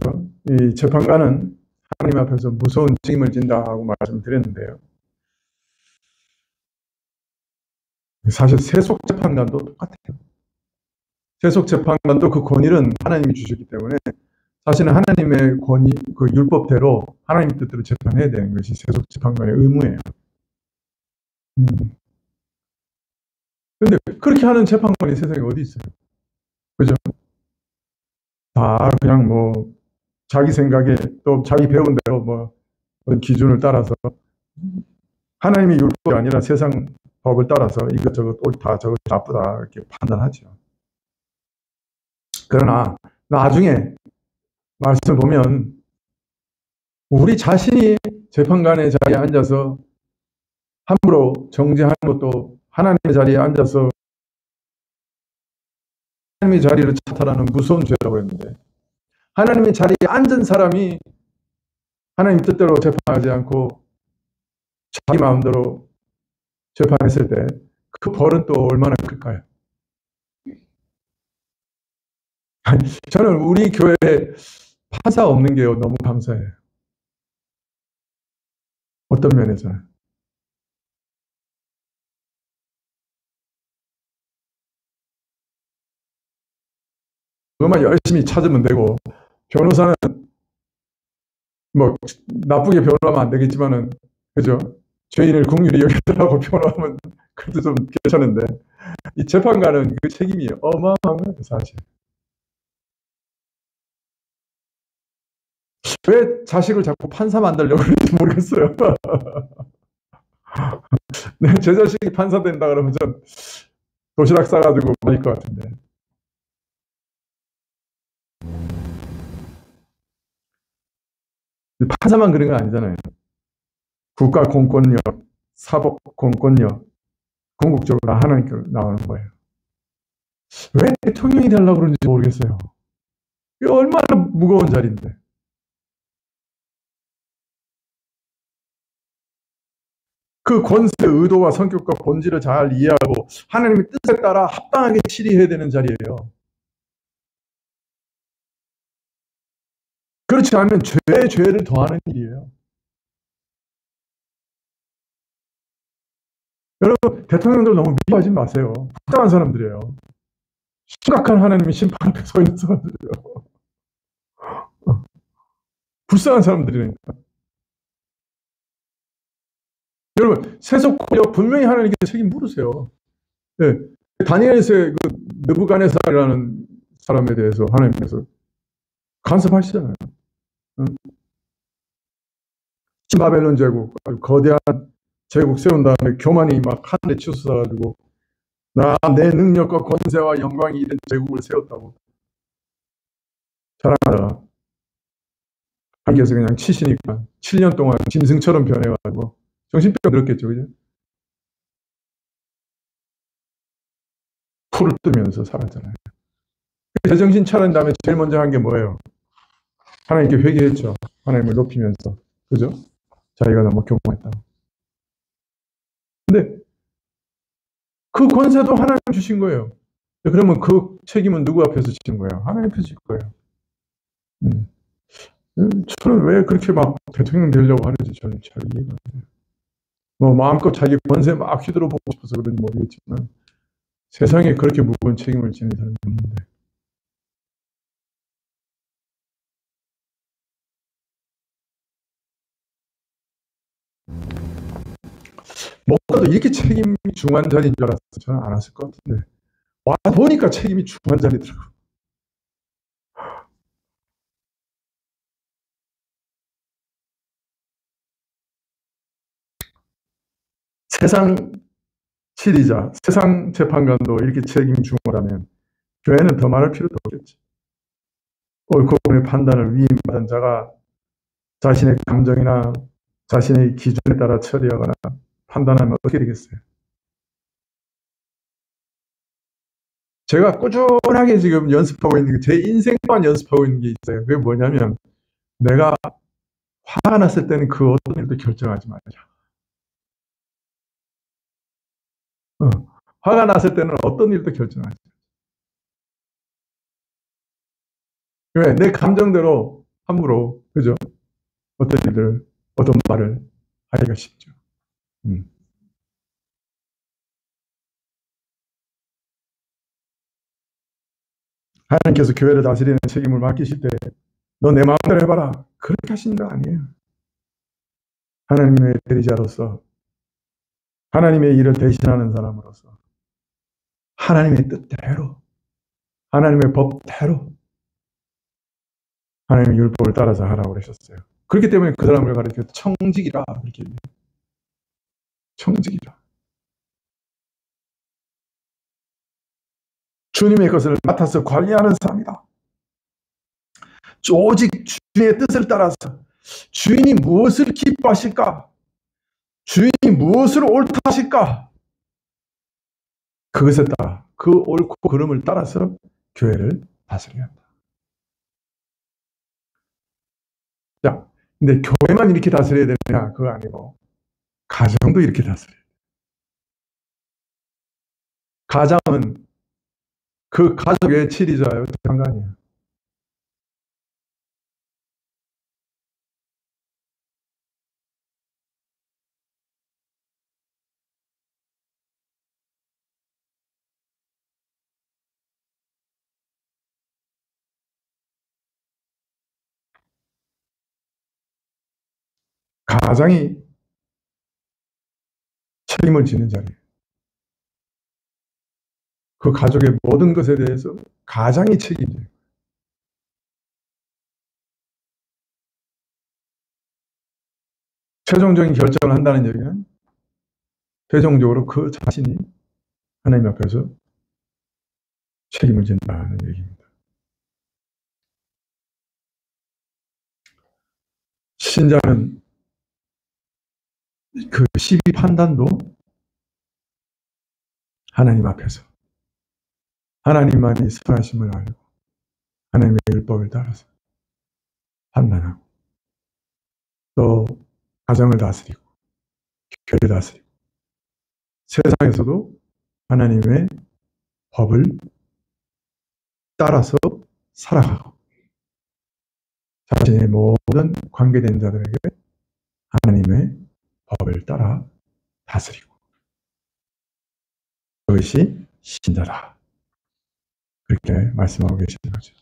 이 재판관은 하나님 앞에서 무서운 책임을 진다고 말씀드렸는데요. 사실 세속 재판관도 똑같아요. 세속 재판관도 그 권위는 하나님이 주셨기 때문에 사실은 하나님의 권위, 그 율법대로 하나님 뜻대로 재판해야 되는 것이 세속 재판관의 의무예요. 그런데 그렇게 하는 재판관이 세상에 어디 있어요? 그죠? 다 그냥 뭐 자기 생각에 또 자기 배운 대로 뭐 기준을 따라서 하나님의 율법이 아니라 세상 법을 따라서 이것저것 옳다 저것 나쁘다 이렇게 판단하죠. 그러나 나중에 말씀을 보면 우리 자신이 재판관의 자리에 앉아서 함부로 정죄하는 것도 하나님의 자리에 앉아서 하나님의 자리를 차탈하는 무서운 죄라고 했는데 하나님의 자리에 앉은 사람이 하나님 뜻대로 재판하지 않고 자기 마음대로 재판했을 때 그 벌은 또 얼마나 클까요? 저는 우리 교회에 판사 없는 게 너무 감사해요. 어떤 면에서는. 그것만 열심히 찾으면 되고 변호사는 뭐 나쁘게 변호하면 안 되겠지만은 그죠? 죄인을 긍휼히 여기더라고 변호하면 그래도 좀 괜찮은데 이 재판관은 그 책임이 어마어마한 거예요, 사실. 왜 자식을 자꾸 판사 만들려고 그러는지 모르겠어요. 네, 제 자식이 판사 된다 그러면 전 도시락 싸가지고 말릴 것 같은데. 판사만 그런 건 아니잖아요. 국가 공권력, 사법 공권력, 궁극적으로 다 하나님께로 나오는 거예요. 왜 대통령이 되려고 그러는지 모르겠어요. 이게 얼마나 무거운 자리인데. 그 권세의 의도와 성격과 본질을 잘 이해하고 하나님의 뜻에 따라 합당하게 치리해야 되는 자리예요. 그렇지 않으면 죄에 죄를 더하는 일이에요. 여러분, 대통령들 너무 미워하지 마세요. 합당한 사람들이에요. 심각한 하나님의 심판 앞에 서 있는 사람들이에요. 불쌍한 사람들이라니까. 여러분, 세속권력 분명히 하나님께 책임 물으세요. 네. 다니엘서의 그 느부갓네살이라는 사람에 대해서 하나님께서 간섭하시잖아요. 응? 바벨론 제국, 거대한 제국 세운 다음에 교만이 막 하늘에 치솟아가지고 나 내 능력과 권세와 영광이 이런 제국을 세웠다고 자랑하다가 하나님께서 그냥 치시니까 7년 동안 짐승처럼 변해가지고 정신병 들었겠죠, 그죠? 풀을 뜨면서 살았잖아요. 제정신 차린 다음에 제일 먼저 한 게 뭐예요? 하나님께 회개했죠. 하나님을 높이면서. 그죠? 자기가 너무 교만했다고. 근데 그 권세도 하나님 주신 거예요. 그러면 그 책임은 누구 앞에서 지는 거예요? 하나님 앞에서 질 거예요. 저는 왜 그렇게 막 대통령 되려고 하는지 저는 잘 이해가 안 돼요. 뭐 마음껏 자기 권세 막 휘두르 보고 싶어서 그런지 모르겠지만 세상에 그렇게 무거운 책임을 지는 사람이 없는데. 뭔가도 이렇게 책임이 중요한 자리인 줄 알았어요. 저는 안 왔을 것 같은데 와 보니까 책임이 중요한 자리더라고요. 세상 치리자, 세상 재판관도 이렇게 책임이 중요하다면 교회는 더 말할 필요도 없겠지. 옳고 그름의 판단을 위임받은 자가 자신의 감정이나 자신의 기준에 따라 처리하거나 판단하면 어떻게 되겠어요? 제가 꾸준하게 지금 연습하고 있는 게 제 인생만 연습하고 있는 게 있어요. 그게 뭐냐면 내가 화가 났을 때는 그 어떤 일도 결정하지 말자. 화가 났을 때는 어떤 일도 결정하지 말자. 왜? 내 감정대로 함부로, 그죠? 어떤 일들을, 어떤 말을 하기가 쉽죠. 하나님께서 교회를 다스리는 책임을 맡기실 때 너 내 마음대로 해봐라. 그렇게 하시는 거 아니에요. 하나님의 대리자로서 하나님의 일을 대신하는 사람으로서 하나님의 뜻대로 하나님의 법대로 하나님의 율법을 따라서 하라고 그러셨어요. 그렇기 때문에 그 사람을 가리켜 청직이라 그렇게 얘기해요. 청직이라. 주님의 것을 맡아서 관리하는 사람이다. 오직 주님의 뜻을 따라서 주인이 무엇을 기뻐하실까? 주인이 무엇을 옳다 하실까? 그것에 따라 그 옳고 그름을 따라서 교회를 다스려야 한다. 자, 근데 교회만 이렇게 다스려야 되느냐? 그거 아니고 가정도 이렇게 다스려야 돼. 가장은 그 가족의 치리자예요. 장관이에요. 가장이 책임을 지는 자리예요. 그 가족의 모든 것에 대해서 가장이 책임져요. 최종적인 결정을 한다는 얘기는 최종적으로 그 자신이 하나님 앞에서 책임을 진다는 얘기입니다. 신자는 그 시비 판단도 하나님 앞에서 하나님만이 선하심을 알고 하나님의 율법을 따라서 판단하고 또 가정을 다스리고 교회를 다스리고 세상에서도 하나님의 법을 따라서 살아가고 자신의 모든 관계된 자들에게 하나님의 법을 따라 다스리고 그것이 신자다. 그렇게 말씀하고 계시는 거죠.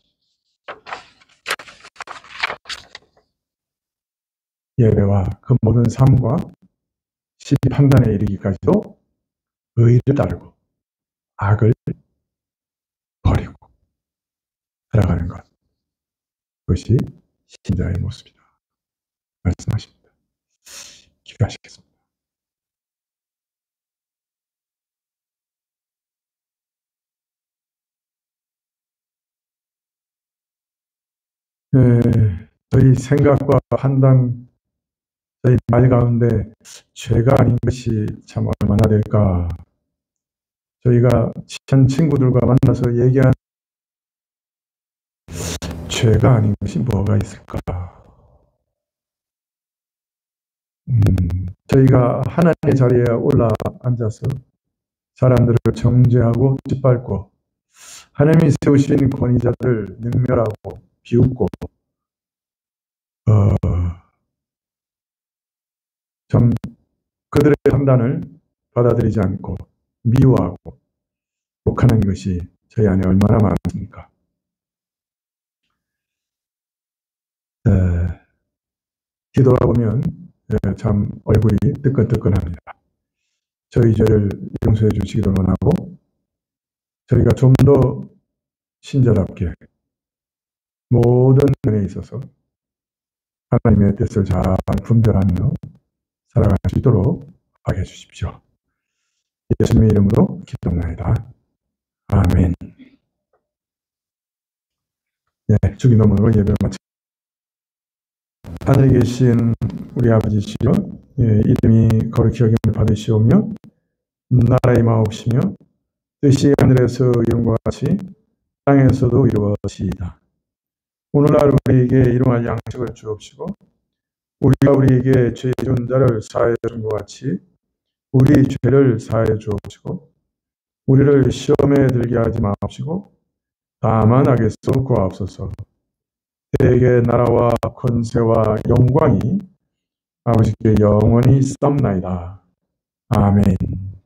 예배와 그 모든 삶과 판단에 이르기까지도 의를 따르고 악을 버리고 살아가는 것, 그것이 신자의 모습이다 말씀하십니다. 기도하시겠습니다. 저희 생각과 판단, 저희 말 가운데 죄가 아닌 것이 참 얼마나 될까. 저희가 친한 친구들과 만나서 얘기하는 죄가 아닌 것이 뭐가 있을까. 저희가 하나님의 자리에 올라 앉아서 사람들을 정죄하고 짓밟고 하나님이 세우신 권위자들을 능멸하고 비웃고 참 그들의 판단을 받아들이지 않고 미워하고 욕하는 것이 저희 안에 얼마나 많습니까? 뒤돌아보면 참 얼굴이 뜨끈뜨끈합니다. 저희 죄를 용서해 주시기를 원하고 저희가 좀 더 신자답게 모든 면에 있어서 하나님의 뜻을 잘 분별하며 살아갈 수 있도록 하게 해주십시오. 예수님의 이름으로 기도합니다. 아멘. 네, 주기도문으로 예배를 마치. 하늘에 계신 우리 아버지시여, 이름이 거룩히 여김을 받으시오며 나라의 마옵시며 뜻이 하늘에서 이룬 것 같이 땅에서도 이루어지이다. 오늘날 우리에게 일용할 양식을 주옵시고 우리가 우리에게 죄 지은 자를 사하여 준 것 같이 우리 죄를 사하여 주옵시고 우리를 시험에 들게 하지 마옵시고 다만 악에서 구하옵소서. 대개 나라와 권세와 영광이 아버지께 영원히 있사옵나이다. 아멘.